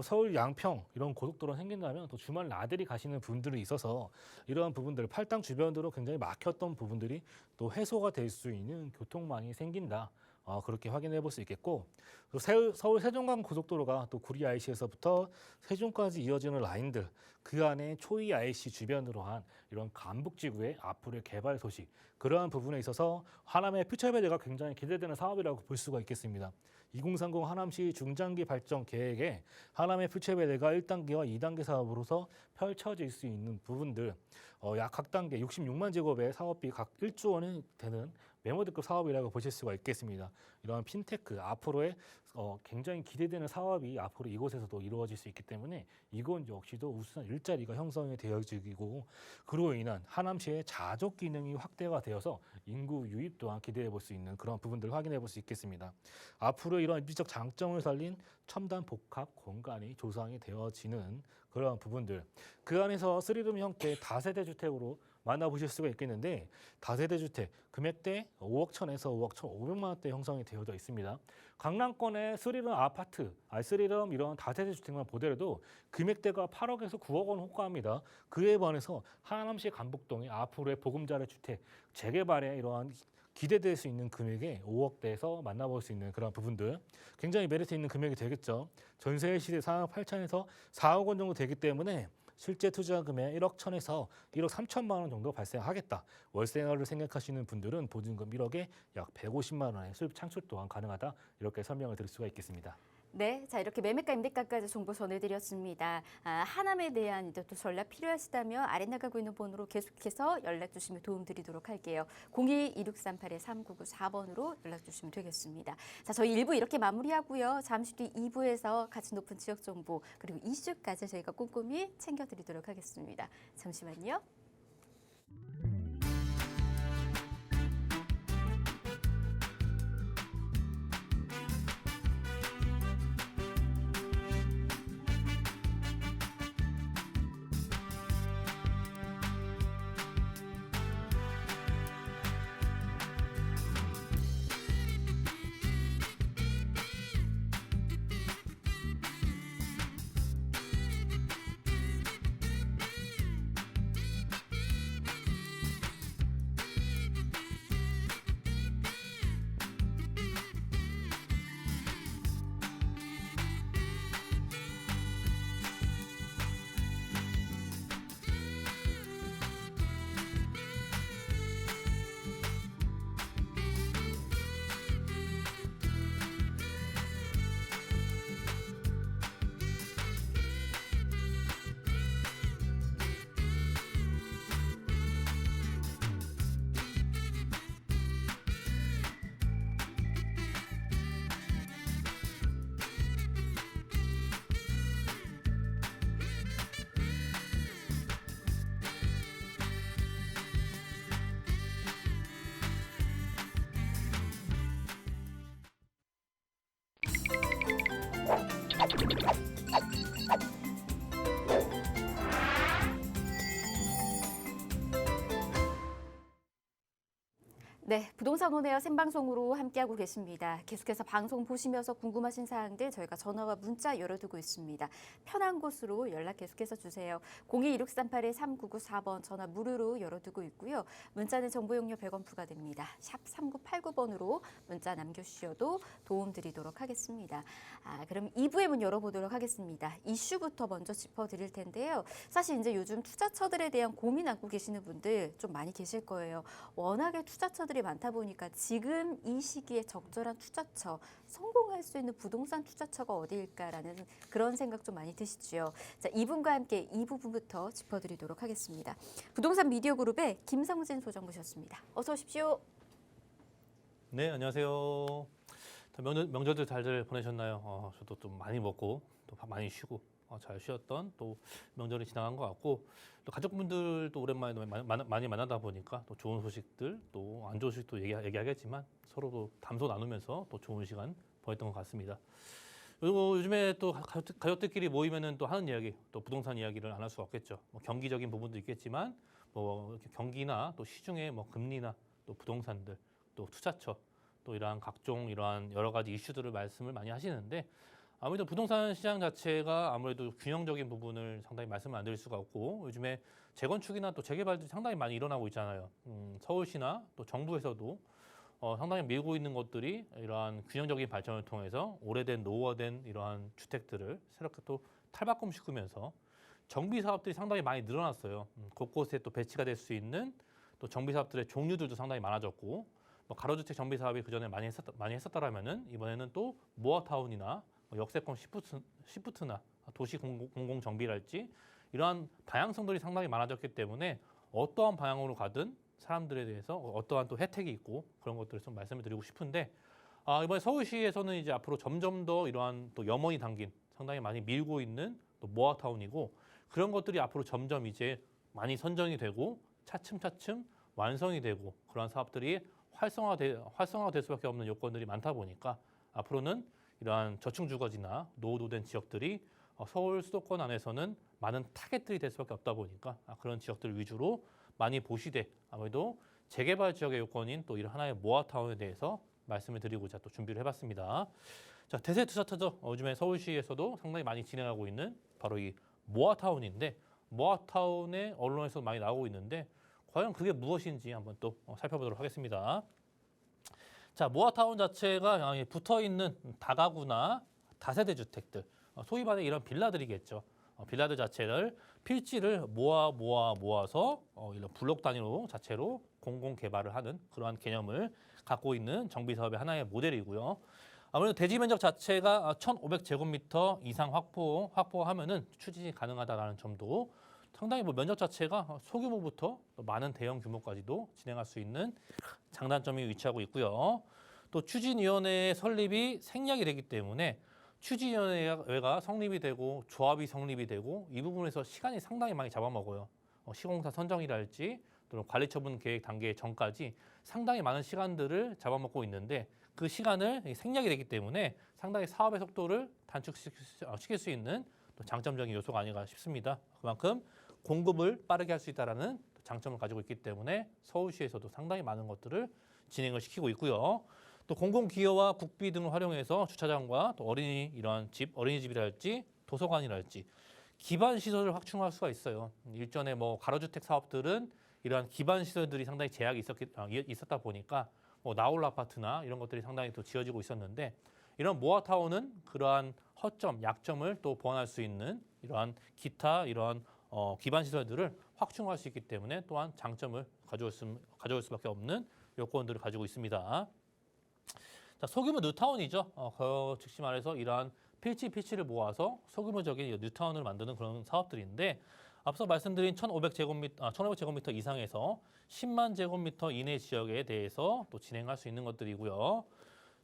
서울 양평 이런 고속도로가 생긴다면 또 주말 나들이 가시는 분들이 있어서 이러한 부분들 팔당 주변으로 굉장히 막혔던 부분들이 또 해소가 될 수 있는 교통망이 생긴다. 그렇게 확인해 볼 수 있겠고 또 서울 세종간 고속도로가 또 구리 IC에서부터 세종까지 이어지는 라인들 그 안에 초이 IC 주변으로 한 이런 간북지구의 앞으로의 개발 소식 그러한 부분에 있어서 하남의 퓨처밸리가 굉장히 기대되는 사업이라고 볼 수가 있겠습니다. 2030 하남시 중장기 발전 계획에 하남의 퓨처밸리가 1단계와 2단계 사업으로서 펼쳐질 수 있는 부분들, 약 각 단계 66만 제곱의 사업비 각 1조 원이 되는 메모드급 사업이라고 보실 수가 있겠습니다. 이런 핀테크 앞으로의 굉장히 기대되는 사업이 앞으로 이곳에서도 이루어질 수 있기 때문에 이건 역시도 우수한 일자리가 형성이 되어지고 그로 인한 하남시의 자족 기능이 확대가 되어서 인구 유입 또한 기대해 볼 수 있는 그런 부분들을 확인해 볼 수 있겠습니다. 앞으로 이런 입지적 장점을 살린 첨단 복합 공간이 조성이 되어지는 그런 부분들, 그 안에서 3룸 형태의 다세대 주택으로 만나보실 수가 있겠는데, 다세대 주택 금액대 5억 1천에서 5억 1,500만 원대 형성이 되어져 있습니다. 강남권의 3룸 아파트, 3룸 이런 다세대 주택만 보더라도 금액대가 8억에서 9억 원 호가합니다. 그에 반해서 하남시 간북동의 앞으로의 보금자리 주택 재개발에 이러한 기대될 수 있는 금액에 5억대에서 만나볼 수 있는 그런 부분들, 굉장히 메리트 있는 금액이 되겠죠. 전세 시세 4억 8천에서 4억 원 정도 되기 때문에 실제 투자금의 1억 1천에서 1억 3천만 원 정도 발생하겠다. 월세를 생각하시는 분들은 보증금 1억에 약 150만 원의 수입 창출 또한 가능하다. 이렇게 설명을 드릴 수가 있겠습니다. 네, 자 이렇게 매매가 임대가까지 정보 전해드렸습니다. 하남에 대한 이제 또 전략 필요하시다면 아래 나가고 있는 번호로 계속해서 연락 주시면 도움드리도록 할게요. 02-2638-3994번으로 연락 주시면 되겠습니다. 자, 저희 1부 이렇게 마무리하고요. 잠시 뒤 2부에서 가치 높은 지역 정보 그리고 이슈까지 저희가 꼼꼼히 챙겨드리도록 하겠습니다. 잠시만요. 네, 부동산 온에어 생방송으로 함께하고 계십니다. 계속해서 방송 보시면서 궁금하신 사항들 저희가 전화와 문자 열어두고 있습니다. 편한 곳으로 연락 계속해서 주세요. 02-2638-3994번 전화 무료로 열어두고 있고요. 문자는 정보 용료 100원 부과됩니다. 샵 3989번으로 문자 남겨주셔도 도움드리도록 하겠습니다. 그럼 2부의 문 열어보도록 하겠습니다. 이슈부터 먼저 짚어드릴 텐데요. 사실 이제 요즘 투자처들에 대한 고민 안고 계시는 분들 좀 많이 계실 거예요. 워낙에 투자처들이 많다 보니까 지금 이 시기에 적절한 투자처, 성공할 수 있는 부동산 투자처가 어디일까라는 그런 생각 좀 많이 드시죠. 자, 이분과 함께 이 부분부터 짚어드리도록 하겠습니다. 부동산 미디어 그룹의 김성진 소장 모셨습니다. 어서 오십시오. 네, 안녕하세요. 명절들 잘들 보내셨나요? 저도 좀 많이 먹고 또 많이 쉬고 잘 쉬었던 또 명절이 지나간 것 같고, 또 가족분들도 오랜만에 많이 만나다 보니까 또 좋은 소식들 또 안 좋은 소식도 얘기하겠지만 서로도 담소 나누면서 또 좋은 시간 보냈던 것 같습니다. 그리고 요즘에 또 가족들끼리 모이면은 또 하는 이야기, 또 부동산 이야기를 안 할 수 없겠죠. 뭐 경기적인 부분도 있겠지만 뭐 경기나 또 시중의 뭐 금리나 또 부동산들 또 투자처 또 이러한 각종 이러한 여러 가지 이슈들을 말씀을 많이 하시는데, 아무래도 부동산 시장 자체가 아무래도 균형적인 부분을 상당히 말씀을 안 드릴 수가 없고, 요즘에 재건축이나 또 재개발도 상당히 많이 일어나고 있잖아요. 서울시나 또 정부에서도 상당히 밀고 있는 것들이 이러한 균형적인 발전을 통해서 오래된 노후화된 이러한 주택들을 새롭게 또 탈바꿈시키면서 정비 사업들이 상당히 많이 늘어났어요. 곳곳에 또 배치가 될 수 있는 또 정비 사업들의 종류들도 상당히 많아졌고, 뭐 가로주택 정비 사업이 그 전에 많이 했었다라면은 이번에는 또 모아타운이나 뭐 역세권 시프트나 도시 공공 정비랄지 이러한 다양성들이 상당히 많아졌기 때문에 어떠한 방향으로 가든 사람들에 대해서 어떠한 또 혜택이 있고 그런 것들을 좀 말씀을 드리고 싶은데 이번에 서울시에서는 이제 앞으로 점점 더 이러한 또 염원이 담긴 상당히 많이 밀고 있는 또 모아타운이고 그런 것들이 앞으로 점점 이제 많이 선정이 되고 차츰차츰 완성이 되고 그러한 사업들이 활성화될 수밖에 없는 요건들이 많다 보니까 앞으로는 이러한 저층 주거지나 노후도된 지역들이 서울 수도권 안에서는 많은 타겟들이 될 수밖에 없다 보니까 그런 지역들 위주로 많이 보시되 아무래도 재개발 지역의 요건인 또 이런 하나의 모아타운에 대해서 말씀을 드리고자 또 준비를 해봤습니다. 자, 대세 투자처죠. 요즘에 서울시에서도 상당히 많이 진행하고 있는 바로 이 모아타운인데 모아타운의 언론에서 많이 나오고 있는데 과연 그게 무엇인지 한번 또 살펴보도록 하겠습니다. 자, 모아타운 자체가 붙어 있는 다가구나 다세대 주택들, 소위 말해 이런 빌라들이겠죠. 빌라들 자체를 필지를 모아서 이런 블록 단위로 자체로 공공 개발을 하는 그러한 개념을 갖고 있는 정비 사업의 하나의 모델이고요. 아무래도 대지 면적 자체가 1,500제곱미터 이상 확보하면은 추진이 가능하다라는 점도 상당히 뭐 면적 자체가 소규모부터 많은 대형 규모까지도 진행할 수 있는 장단점이 위치하고 있고요. 또 추진위원회의 설립이 생략이 되기 때문에 추진위원회가 성립이 되고 조합이 성립이 되고 이 부분에서 시간이 상당히 많이 잡아먹어요. 시공사 선정이랄지 또는 관리처분 계획 단계 전까지 상당히 많은 시간들을 잡아먹고 있는데 그 시간을 생략이 되기 때문에 상당히 사업의 속도를 단축시킬 수 있는 또 장점적인 요소가 아닌가 싶습니다. 그만큼 공급을 빠르게 할 수 있다는 장점을 가지고 있기 때문에 서울시에서도 상당히 많은 것들을 진행을 시키고 있고요. 또 공공기여와 국비 등을 활용해서 주차장과 또 어린이집이랄지 도서관이랄지 기반 시설을 확충할 수가 있어요. 일전에 뭐 가로주택 사업들은 이러한 기반 시설들이 상당히 제약이 있었다 보니까 뭐 나홀 아파트나 이런 것들이 상당히 또 지어지고 있었는데 이런 모아타운은 그러한 허점, 약점을 또 보완할 수 있는 이러한 기타 이러한 기반 시설들을 확충할 수 있기 때문에 또한 장점을 가져올 수밖에 없는 요건들을 가지고 있습니다. 자, 소규모 뉴타운이죠. 즉시 말해서 이러한 필지를 모아서 소규모적인 뉴타운을 만드는 그런 사업들인데 앞서 말씀드린 1,500제곱미터 이상에서 10만 제곱미터 이내 지역에 대해서 또 진행할 수 있는 것들이고요.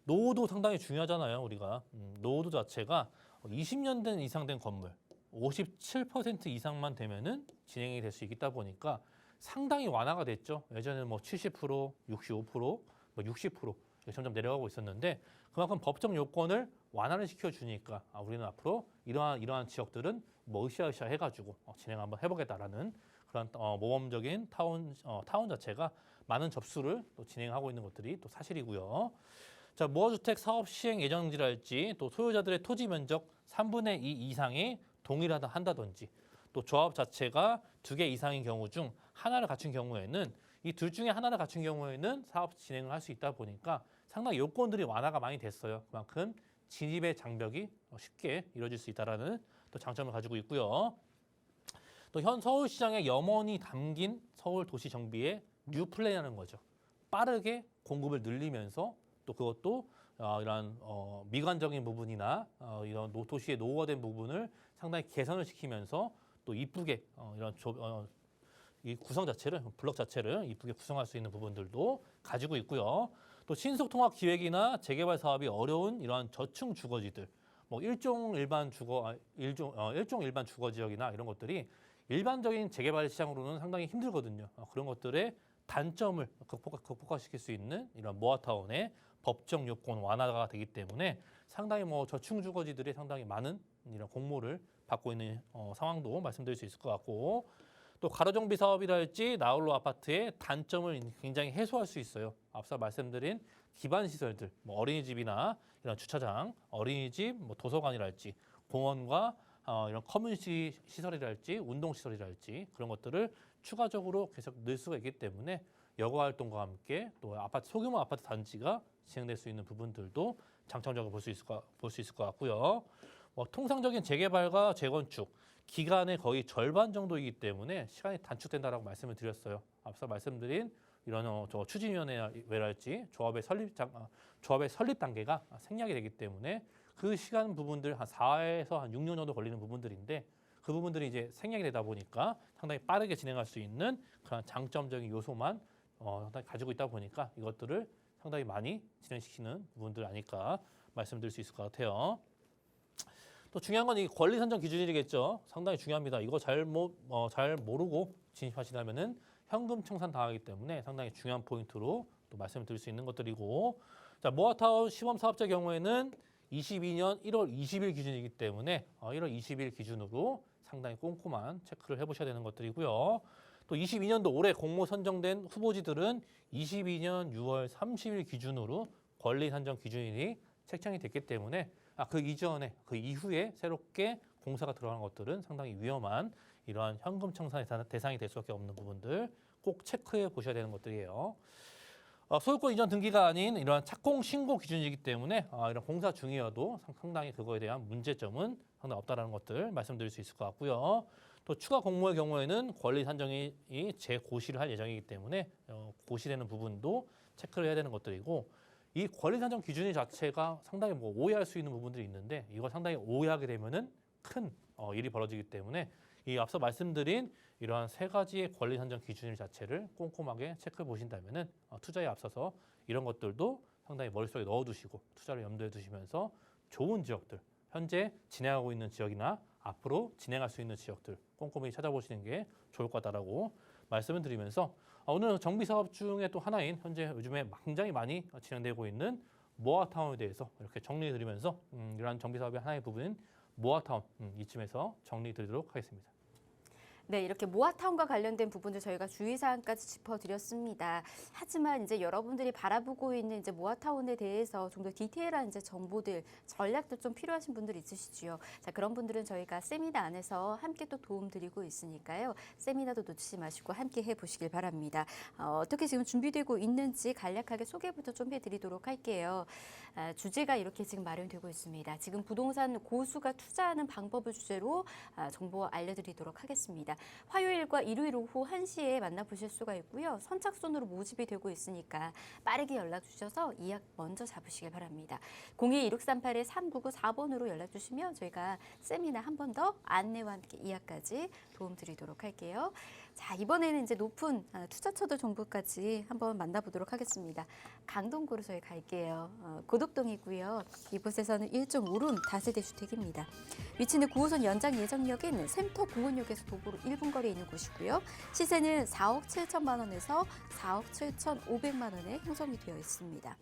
노후도 상당히 중요하잖아요. 우리가 노후도 자체가 20년 이상 된 건물 57% 이상만 되면은 진행이 될 수 있다 보니까 상당히 완화가 됐죠. 예전에는 뭐 70%, 65%, 뭐 60% 점점 내려가고 있었는데 그만큼 법적 요건을 완화를 시켜주니까 우리는 앞으로 이러한 지역들은 뭐 으쌰으쌰 해가지고 진행 한번 해보겠다라는 그런 모범적인 타운 자체가 많은 접수를 또 진행하고 있는 것들이 또 사실이고요. 자, 무허주택 사업 시행 예정지랄지 또 소유자들의 토지 면적 3분의 2 이상이 동일하다든지 또 조합 자체가 2개 이상인 경우 중 하나를 갖춘 경우에는 이 둘 중에 하나를 갖춘 경우에는 사업 진행을 할 수 있다 보니까 상당히 요건들이 완화가 많이 됐어요. 그만큼 진입의 장벽이 쉽게 이루어질 수 있다는 또 장점을 가지고 있고요. 또 현 서울시장의 염원이 담긴 서울 도시 정비의 뉴 플랜이라는 거죠. 빠르게 공급을 늘리면서 또 그것도 이런 미관적인 부분이나 이런 도시의 노후화된 부분을 상당히 개선을 시키면서 또 이쁘게 이런 이 구성 자체를 블록 자체를 이쁘게 구성할 수 있는 부분들도 가지고 있고요. 또 신속통합 기획이나 재개발 사업이 어려운 이러한 저층 주거지들, 뭐 일종 일반 주거 지역이나 이런 것들이 일반적인 재개발 시장으로는 상당히 힘들거든요. 그런 것들의 단점을 극복화시킬 수 있는 이런 모아타운의 법적 요건 완화가 되기 때문에 상당히 뭐 저층 주거지들이 상당히 많은 이런 공모를 받고 있는 상황도 말씀드릴 수 있을 것 같고 또 가로정비 사업이랄지 나홀로 아파트의 단점을 굉장히 해소할 수 있어요. 앞서 말씀드린 기반 시설들, 뭐 어린이집이나 이런 주차장, 어린이집, 뭐 도서관이랄지 공원과 이런 커뮤니티 시설이랄지 운동 시설이랄지 그런 것들을 추가적으로 계속 늘 수가 있기 때문에 여가 활동과 함께 또 소규모 아파트 단지가 진행될 수 있는 부분들도 장점적으로 볼 수 있을 것 같고요. 통상적인 재개발과 재건축 기간의 거의 절반 정도이기 때문에 시간이 단축된다라고 말씀을 드렸어요. 앞서 말씀드린 이런 저 추진위원회랄지 조합의 설립 단계가 생략이 되기 때문에 그 시간 부분들 한 4에서 한 6년 정도 걸리는 부분들인데 그 부분들이 이제 생략이 되다 보니까 상당히 빠르게 진행할 수 있는 그런 장점적인 요소만 상당히 가지고 있다 보니까 이것들을 상당히 많이 진행시키는 부분들 아닐까 말씀드릴 수 있을 것 같아요. 또 중요한 건 이 권리 선정 기준이겠죠. 상당히 중요합니다. 이거 잘 모르고 진입하시다면은 현금 청산 당하기 때문에 상당히 중요한 포인트로 또 말씀드릴 수 있는 것들이고, 자 모아타운 시범 사업자 경우에는 22년 1월 20일 기준이기 때문에 1월 20일 기준으로 상당히 꼼꼼한 체크를 해보셔야 되는 것들이고요. 또 22년도 올해 공모 선정된 후보지들은 22년 6월 30일 기준으로 권리 선정 기준이 책정이 됐기 때문에 그 이전에 그 이후에 새롭게 공사가 들어가는 것들은 상당히 위험한 이러한 현금 청산의 대상이 될 수밖에 없는 부분들 꼭 체크해 보셔야 되는 것들이에요. 소유권 이전 등기가 아닌 이러한 착공 신고 기준이기 때문에 이런 공사 중이어도 상당히 그거에 대한 문제점은 상당히 없다라는 것들 말씀드릴 수 있을 것 같고요. 또 추가 공모의 경우에는 권리 산정이 재고시를 할 예정이기 때문에 고시되는 부분도 체크를 해야 되는 것들이고, 이 권리 산정 기준이 자체가 상당히 오해할 수 있는 부분들이 있는데 이걸 상당히 오해하게 되면은 큰 일이 벌어지기 때문에 이 앞서 말씀드린 이러한 세 가지의 권리 산정 기준 자체를 꼼꼼하게 체크해 보신다면은 투자에 앞서서 이런 것들도 상당히 머릿속에 넣어두시고 투자를 염두에 두시면서 좋은 지역들, 현재 진행하고 있는 지역이나 앞으로 진행할 수 있는 지역들 꼼꼼히 찾아보시는 게 좋을 것 같다라고 말씀을 드리면서, 오늘 정비 사업 중에 또 하나인 현재 요즘에 굉장히 많이 진행되고 있는 모아타운에 대해서 이렇게 정리해 드리면서 이러한 정비 사업의 하나의 부분인 모아타운 이쯤에서 정리해 드리도록 하겠습니다. 네, 이렇게 모아타운과 관련된 부분들 저희가 주의사항까지 짚어드렸습니다. 하지만 이제 여러분들이 바라보고 있는 이제 모아타운에 대해서 좀 더 디테일한 이제 정보들, 전략들 좀 필요하신 분들 있으시지요. 자, 그런 분들은 저희가 세미나 안에서 함께 또 도움드리고 있으니까요. 세미나도 놓치지 마시고 함께 해보시길 바랍니다. 어떻게 지금 준비되고 있는지 간략하게 소개부터 좀 해드리도록 할게요. 주제가 이렇게 지금 마련되고 있습니다. 지금 부동산 고수가 투자하는 방법을 주제로 정보 알려드리도록 하겠습니다. 화요일과 일요일 오후 1시에 만나보실 수가 있고요. 선착순으로 모집이 되고 있으니까 빠르게 연락 주셔서 예약 먼저 잡으시길 바랍니다. 02-1638-3994번으로 연락 주시면 저희가 세미나 한 번 더 안내와 함께 예약까지 도움드리도록 할게요. 자, 이번에는 이제 높은 투자처들 정보까지 한번 만나보도록 하겠습니다. 강동구로 저희 갈게요. 고덕동이고요. 이곳에서는 1.5룸 다세대 주택입니다. 위치는 9호선 연장 예정역인 샘터 공원역에서 도보로 1분 거리에 있는 곳이고요. 시세는 4억 7천만 원에서 4억 7,500만 원에 형성이 되어 있습니다.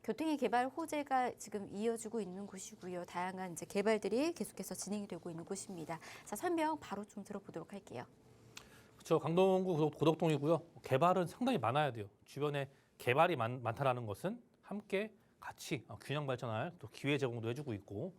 교통의 개발 호재가 지금 이어지고 있는 곳이고요. 다양한 이제 개발들이 계속해서 진행이 되고 있는 곳입니다. 자, 설명 바로 좀 들어보도록 할게요. 그렇죠. 강동구 고덕동이고요. 개발은 상당히 많아야 돼요. 주변에 개발이 많다라는 것은 함께 같이 균형 발전할 또 기회 제공도 해주고 있고,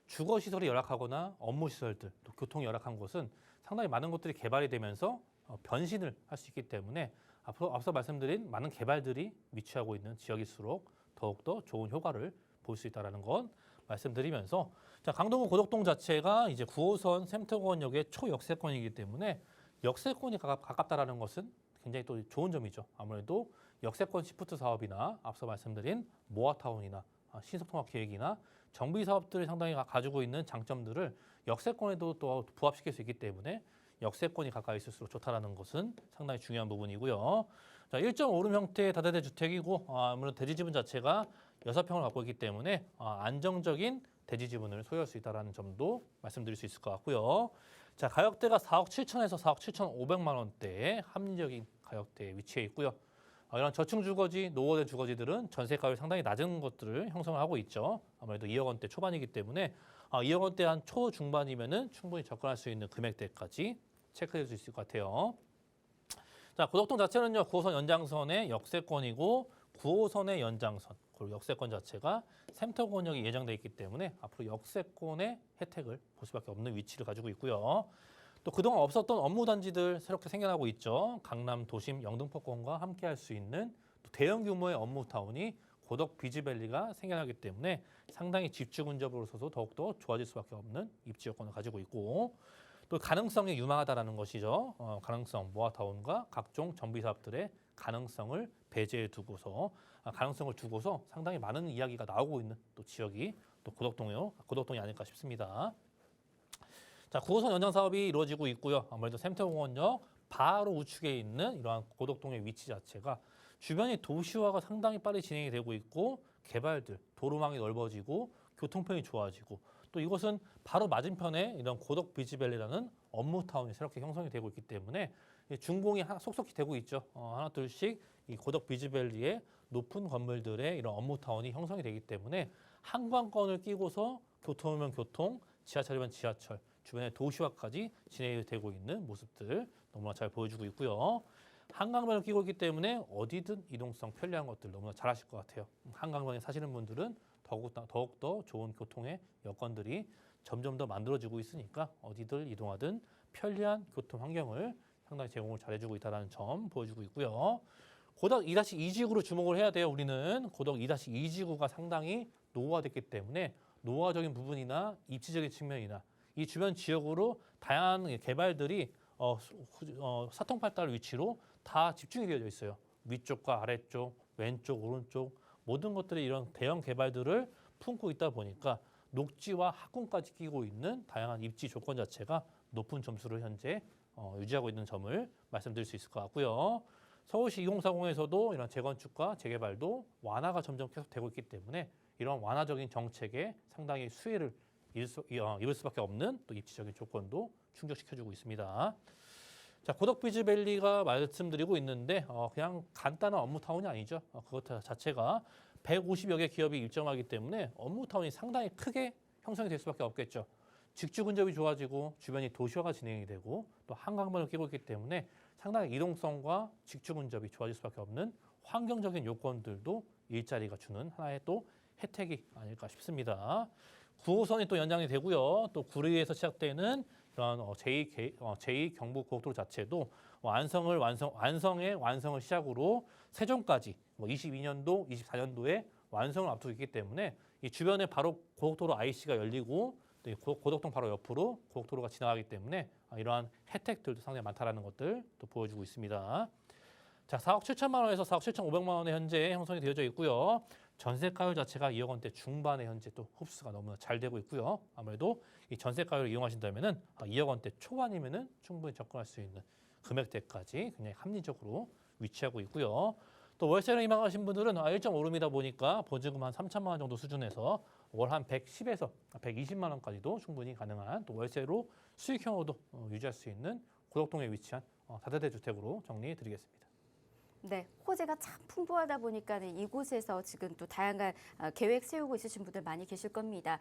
주거 시설이 열악하거나 업무 시설들, 또 교통이 열악한 곳은 상당히 많은 것들이 개발이 되면서 변신을 할 수 있기 때문에 앞서 말씀드린 많은 개발들이 위치하고 있는 지역일수록 더욱더 좋은 효과를 볼 수 있다는 건 말씀드리면서, 자, 강동구 고덕동 자체가 이제 9호선 샘터공원역의 초역세권이기 때문에 역세권이 가깝다라는 것은 굉장히 또 좋은 점이죠. 아무래도 역세권 시프트 사업이나 앞서 말씀드린 모아타운이나 신속통합기획이나 정비 사업들이 상당히 가지고 있는 장점들을 역세권에도 또 부합시킬 수 있기 때문에 역세권이 가까이 있을수록 좋다라는 것은 상당히 중요한 부분이고요. 자, 1.5룸 형태의 다세대 주택이고 아무래도 대지 지분 자체가 6평을 갖고 있기 때문에 안정적인 대지 지분을 소유할 수 있다는 점도 말씀드릴 수 있을 것 같고요. 자, 가격대가 4억 7천에서 4억 7,500만 원대의 합리적인 가격대에 위치해 있고요. 이런 저층 주거지, 노후된 주거지들은 전세가율이 상당히 낮은 것들을 형성을 하고 있죠. 아무래도 2억 원대 초반이기 때문에 2억 원대 한 초중반이면은 충분히 접근할 수 있는 금액대까지 체크될 수 있을 것 같아요. 자, 고덕동 자체는요, 9호선 연장선의 역세권이고 9호선의 연장선, 그리고 역세권 자체가 샘터공원역이 예정돼 있기 때문에 앞으로 역세권의 혜택을 볼 수밖에 없는 위치를 가지고 있고요. 또 그동안 없었던 업무 단지들 새롭게 생겨나고 있죠. 강남 도심 영등포권과 함께할 수 있는 또 대형 규모의 업무 타운이 고덕 비즈밸리가 생겨나기 때문에 상당히 집중 운접으로서도 더욱더 좋아질 수밖에 없는 입지 여건을 가지고 있고, 또 가능성이 유망하다라는 것이죠. 가능성 모아타운과 각종 정비 사업들의 가능성을 배제해 두고서 가능성을 두고서 상당히 많은 이야기가 나오고 있는 또 지역이 또 고덕동이 아닐까 싶습니다. 자, 9호선 연장 사업이 이루어지고 있고요. 아무래도 샘터공원역 바로 우측에 있는 이러한 고덕동의 위치 자체가 주변이 도시화가 상당히 빨리 진행이 되고 있고 개발들, 도로망이 넓어지고 교통편이 좋아지고 또 이것은 바로 맞은편에 이런 고덕 비즈밸리라는 업무타운이 새롭게 형성이 되고 있기 때문에 준공이 속속히 되고 있죠. 하나 둘씩 이 고덕 비즈밸리의 높은 건물들의 이런 업무타운이 형성이 되기 때문에 한강권을 끼고서 교통이면 교통, 지하철이면 지하철, 주변의 도시화까지 진행이 되고 있는 모습들 너무나 잘 보여주고 있고요. 한강변을 끼고 있기 때문에 어디든 이동성 편리한 것들 너무나 잘 아실 것 같아요. 한강변에 사시는 분들은 더욱더 좋은 교통의 여건들이 점점 더 만들어지고 있으니까 어디들 이동하든 편리한 교통 환경을 상당히 제공을 잘해주고 있다는 점 보여주고 있고요. 고덕 2-2지구로 주목을 해야 돼요. 우리는 고덕 2-2지구가 상당히 노후화됐기 때문에 노후화적인 부분이나 입지적인 측면이나 이 주변 지역으로 다양한 개발들이 사통팔달 위치로 다 집중이 되어져 있어요. 위쪽과 아래쪽, 왼쪽, 오른쪽 모든 것들이 이런 대형 개발들을 품고 있다 보니까 녹지와 학군까지 끼고 있는 다양한 입지 조건 자체가 높은 점수를 현재 유지하고 있는 점을 말씀드릴 수 있을 것 같고요. 서울시 2040에서도 이런 재건축과 재개발도 완화가 점점 계속되고 있기 때문에 이런 완화적인 정책에 상당히 수혜를 입을 수밖에 없는 또 입지적인 조건도 충족시켜주고 있습니다. 자, 고덕 비즈밸리가 말씀드리고 있는데 그냥 간단한 업무타운이 아니죠. 그것 자체가 150여 개 기업이 일정하기 때문에 업무타운이 상당히 크게 형성이 될 수밖에 없겠죠. 직주 근접이 좋아지고 주변이 도시화가 진행이 되고 또 한강변을 끼고 있기 때문에 상당히 이동성과 직주 근접이 좋아질 수밖에 없는 환경적인 요건들도 일자리가 주는 하나의 또 혜택이 아닐까 싶습니다. 9호선이 또 연장이 되고요. 또 구리에서 시작되는 이런 제2 경부고속도로 자체도 완성의 완성을 시작으로 세종까지 22년도, 24년도에 완성을 앞두고 있기 때문에 이 주변에 바로 고속도로 IC가 열리고 또 고덕동 바로 옆으로 고속도로가 지나가기 때문에 이러한 혜택들도 상당히 많다라는 것들 또 보여주고 있습니다. 자, 4억 7천만 원에서 4억 7,500만 원에 현재 형성이 되어져 있고요. 전세가율 자체가 2억 원대 중반에 현재 또 흡수가 너무나 잘 되고 있고요. 아무래도 이 전세가율을 이용하신다면은 2억 원대 초반이면은 충분히 접근할 수 있는 금액대까지 굉장히 합리적으로 위치하고 있고요. 또 월세를 희망하신 분들은 1.5룸이다 보니까 보증금 한 3천만 원 정도 수준에서 월 한 110에서 120만 원까지도 충분히 가능한 또 월세로 수익형으로도 유지할 수 있는 고덕동에 위치한 다세대 주택으로 정리해 드리겠습니다. 네, 호재가 참 풍부하다 보니까 이곳에서 지금 또 다양한 계획 세우고 있으신 분들 많이 계실 겁니다.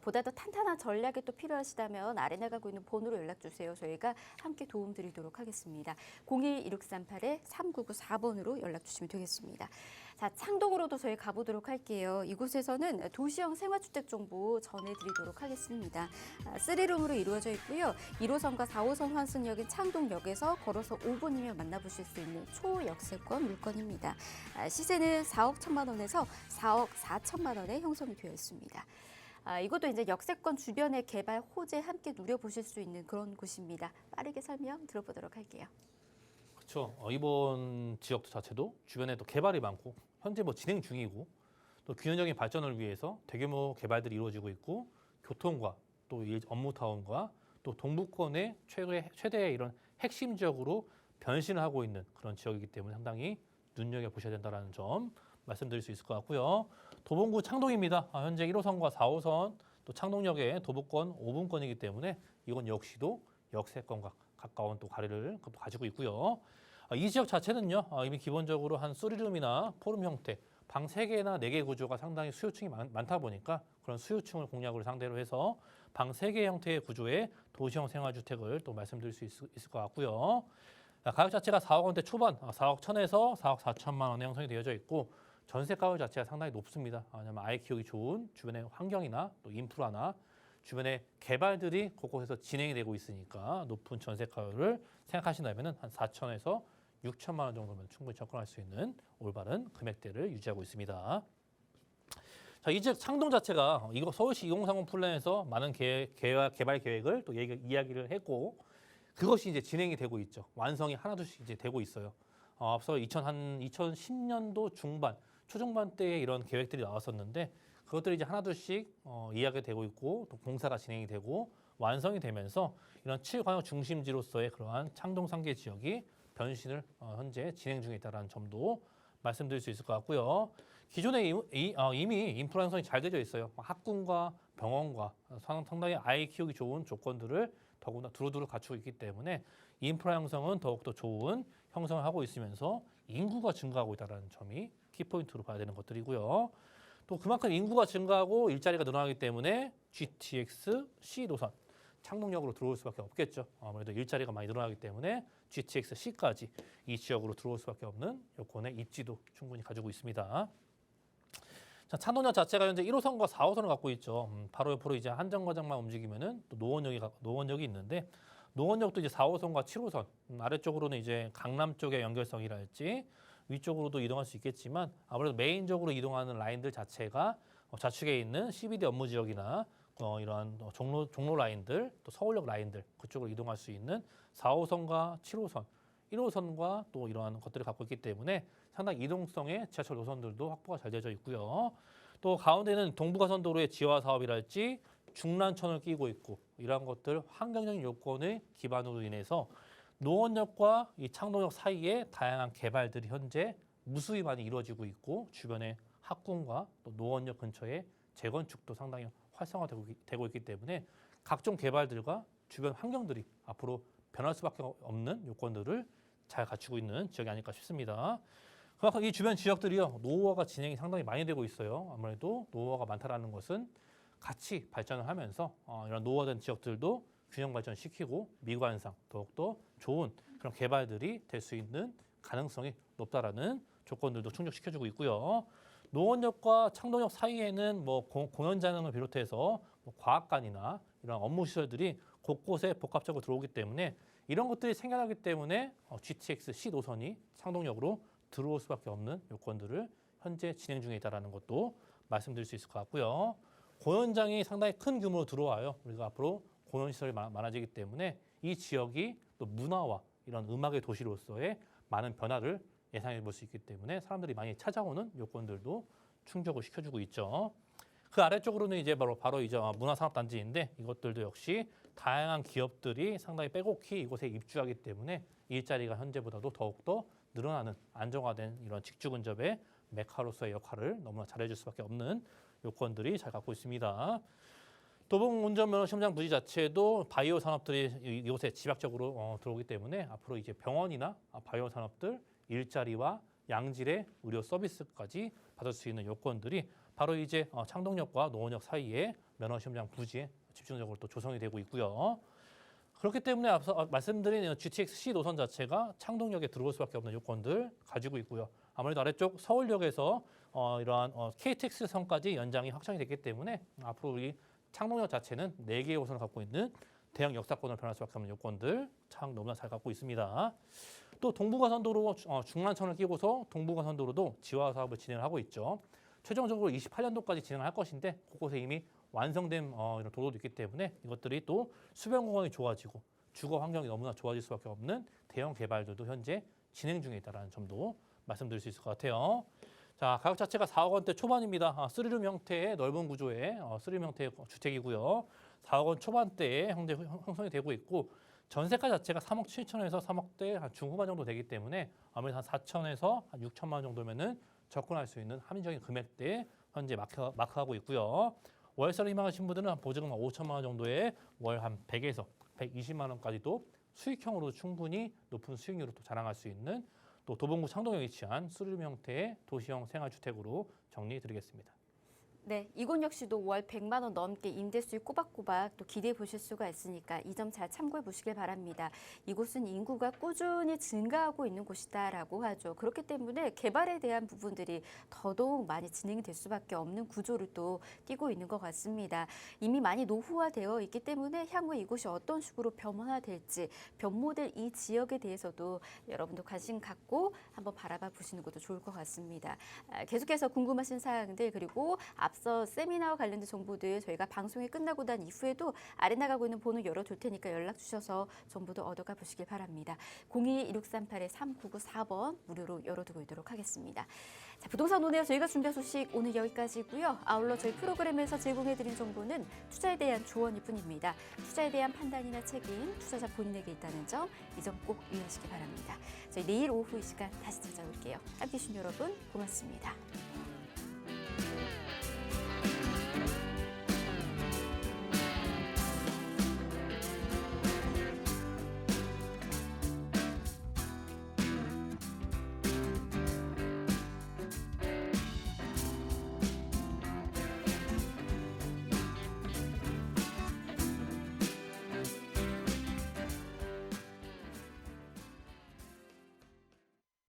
보다 더 탄탄한 전략이 또 필요하시다면 아래 나가고 있는 번호로 연락 주세요. 저희가 함께 도움 드리도록 하겠습니다. 02-1638-3994번으로 연락 주시면 되겠습니다. 자, 창동으로도 저희 가보도록 할게요. 이곳에서는 도시형 생활주택 정보 전해드리도록 하겠습니다. 3룸으로 이루어져 있고요. 1호선과 4호선 환승역인 창동역에서 걸어서 5분이면 만나보실 수 있는 초역세권 물건입니다. 시세는 4억 1천만 원에서 4억 4천만 원에 형성이 되어 있습니다. 이것도 이제 역세권 주변의 개발 호재 함께 누려보실 수 있는 그런 곳입니다. 빠르게 설명 들어보도록 할게요. 그렇죠. 이번 지역 자체도 주변에 또 개발이 많고 현재 진행 중이고 또 균형적인 발전을 위해서 대규모 개발들이 이루어지고 있고 교통과 또 이 업무타운과 또 동부권의 최대의 이런 핵심 지역으로 변신을 하고 있는 그런 지역이기 때문에 상당히 눈여겨보셔야 된다는 점 말씀드릴 수 있을 것 같고요. 도봉구 창동입니다. 현재 1호선과 4호선 또 창동역의 도보권 5분권이기 때문에 이건 역시도 역세권과 가까운 또 거리를 가지고 있고요. 이 지역 자체는요, 이미 기본적으로 한 3룸이나 4룸 형태, 방 3개나 4개 구조가 상당히 수요층이 많다 보니까 그런 수요층을 공략으로 상대로 해서 방 3개 형태의 구조의 도시형 생활주택을 또 말씀드릴 수 있을 것 같고요. 가격 자체가 4억 원대 초반, 4억 1천에서 4억 4천만 원에 형성이 되어져 있고 전세가율 자체가 상당히 높습니다. 왜냐하면 아이 키우기 좋은 주변의 환경이나 또 인프라나 주변에 개발들이 곳곳에서 진행이 되고 있으니까 높은 전세가율을 생각하신다면 한 4천에서 6천만 원 정도면 충분히 접근할 수 있는 올바른 금액대를 유지하고 있습니다. 자, 이 지역 창동 자체가 이거 서울시 2030 플랜에서 많은 개발 계획을 또 이야기를 했고 그것이 이제 진행이 되고 있죠. 완성이 하나둘씩 이제 되고 있어요. 앞서 2010년도 중반, 초중반 때에 이런 계획들이 나왔었는데 그것들이 이제 하나둘씩 이야기가 되고 있고 또 공사가 진행이 되고 완성이 되면서 이런 7광역 중심지로서의 그러한 창동 상계 지역이 변신을 현재 진행 중에 있다는 점도 말씀드릴 수 있을 것 같고요. 기존에 이미 인프라 형성이 잘 되어 있어요. 학군과 병원과 상당히 아이 키우기 좋은 조건들을 더구나 두루두루 갖추고 있기 때문에 인프라 형성은 더욱더 좋은 형성을 하고 있으면서 인구가 증가하고 있다는 점이 키포인트로 봐야 되는 것들이고요. 또 그만큼 인구가 증가하고 일자리가 늘어나기 때문에 GTX C 노선 창동역으로 들어올 수밖에 없겠죠. 아무래도 일자리가 많이 늘어나기 때문에 GTX C까지 이 지역으로 들어올 수밖에 없는 여건의 입지도 충분히 가지고 있습니다. 자, 창동역 자체가 현재 1호선과 4호선을 갖고 있죠. 바로 옆으로 이제 한정거장만 움직이면은 또 노원역이 있는데 노원역도 이제 4호선과 7호선 아래쪽으로는 이제 강남 쪽의 연결성이랄지 위쪽으로도 이동할 수 있겠지만 아무래도 메인적으로 이동하는 라인들 자체가 좌측에 있는 CBD 업무 지역이나 이러한 종로 라인들 또 서울역 라인들 그쪽으로 이동할 수 있는 4호선과 7호선 1호선과 또 이러한 것들을 갖고 있기 때문에 상당히 이동성의 지하철 노선들도 확보가 잘 되어져 있고요. 또 가운데는 동부가선도로의 지화 사업이랄지 중란천을 끼고 있고 이러한 것들 환경적인 요건의 기반으로 인해서 노원역과 이 창동역 사이에 다양한 개발들이 현재 무수히 많이 이루어지고 있고 주변에 학군과 또 노원역 근처에 재건축도 상당히 활성화되고 있기 때문에 각종 개발들과 주변 환경들이 앞으로 변할 수밖에 없는 요건들을 잘 갖추고 있는 지역이 아닐까 싶습니다. 그만큼 이 주변 지역들이요 노후화가 진행이 상당히 많이 되고 있어요. 아무래도 노후화가 많다라는 것은 같이 발전을 하면서 이런 노후화된 지역들도 균형 발전시키고 미관상 더욱더 좋은 그런 개발들이 될 수 있는 가능성이 높다라는 조건들도 충족시켜주고 있고요. 노원역과 창동역 사이에는 뭐 공연장을 비롯해서 뭐 과학관이나 이런 업무 시설들이 곳곳에 복합적으로 들어오기 때문에 이런 것들이 생겨나기 때문에 GTX C 노선이 창동역으로 들어올 수밖에 없는 요건들을 현재 진행 중에 있다는 것도 말씀드릴 수 있을 것 같고요. 공연장이 상당히 큰 규모로 들어와요. 우리가 앞으로 공연시설이 많아지기 때문에 이 지역이 또 문화와 이런 음악의 도시로서의 많은 변화를 예상해 볼 수 있기 때문에 사람들이 많이 찾아오는 요건들도 충족을 시켜주고 있죠. 그 아래쪽으로는 이제 바로 이제 문화산업단지인데 이것들도 역시 다양한 기업들이 상당히 빼곡히 이곳에 입주하기 때문에 일자리가 현재보다도 더욱더 늘어나는 안정화된 이런 직주 근접의 메카로서의 역할을 너무나 잘해줄 수밖에 없는 요건들이 잘 갖고 있습니다. 도봉운전면허 시험장 부지 자체도 바이오 산업들이 이곳에 집약적으로 들어오기 때문에 앞으로 이제 병원이나 바이오 산업들 일자리와 양질의 의료 서비스까지 받을 수 있는 요건들이 바로 이제 창동역과 노원역 사이에 면허 시험장 부지에 집중적으로 또 조성이 되고 있고요. 그렇기 때문에 앞서 말씀드린 GTX-C 노선 자체가 창동역에 들어올 수밖에 없는 요건들 가지고 있고요. 아무래도 아래쪽 서울역에서 이러한 KTX선까지 연장이 확정이 됐기 때문에 앞으로 우리 창동역 자체는 4개의 호선을 갖고 있는 대형 역사권을 변할 수밖에 없는 요건들 참 너무나 잘 갖고 있습니다. 또 동부가선도로 중란천을 끼고서 동부가선도로도 지화 사업을 진행하고 있죠. 최종적으로 28년도까지 진행할 것인데 곳곳에 이미 완성된 이런 도로도 있기 때문에 이것들이 또 수변 공간이 좋아지고 주거 환경이 너무나 좋아질 수밖에 없는 대형 개발들도 현재 진행 중에 있다는 점도 말씀드릴 수 있을 것 같아요. 자, 가격 자체가 4억 원대 초반입니다. 3룸 형태의 넓은 구조의 3룸 형태의 주택이고요. 4억 원 초반대에 현재 형성이 되고 있고 전세가 자체가 3억 7천에서 3억대 한 중후반 정도 되기 때문에 아무래도 한 4천에서 한 6천만 원 정도면은 접근할 수 있는 합리적인 금액대에 현재 마크하고 있고요. 월세를 희망하신 분들은 보증금 5천만 원 정도의 월 한 100에서 120만 원까지도 수익형으로 충분히 높은 수익률을 또 자랑할 수 있는 또 도봉구 창동에 위치한 쓰리룸 형태의 도시형 생활주택으로 정리해드리겠습니다. 네, 이곳 역시도 월 100만 원 넘게 임대 수익 꼬박꼬박 또 기대해 보실 수가 있으니까 이 점 잘 참고해 보시길 바랍니다. 이곳은 인구가 꾸준히 증가하고 있는 곳이다라고 하죠. 그렇기 때문에 개발에 대한 부분들이 더더욱 많이 진행이 될 수밖에 없는 구조를 또 띠고 있는 것 같습니다. 이미 많이 노후화되어 있기 때문에 향후 이곳이 어떤 식으로 변화될지 변모될 이 지역에 대해서도 여러분도 관심 갖고 한번 바라봐 보시는 것도 좋을 것 같습니다. 계속해서 궁금하신 사항들 그리고 앞서 앞서 세미나와 관련된 정보들 저희가 방송이 끝나고 난 이후에도 아래 나가고 있는 번호 열어둘 테니까 연락 주셔서 정보도 얻어가 보시길 바랍니다. 02-1638-3994번 무료로 열어두고 있도록 하겠습니다. 자, 부동산 오네요. 저희가 준비한 소식 오늘 여기까지고요. 아울러 저희 프로그램에서 제공해드린 정보는 투자에 대한 조언일 뿐입니다. 투자에 대한 판단이나 책임, 투자자 본인에게 있다는 점, 이 점 꼭 유의하시기 바랍니다. 저희 내일 오후 이 시간 다시 찾아올게요. 함께해 주신 여러분 고맙습니다.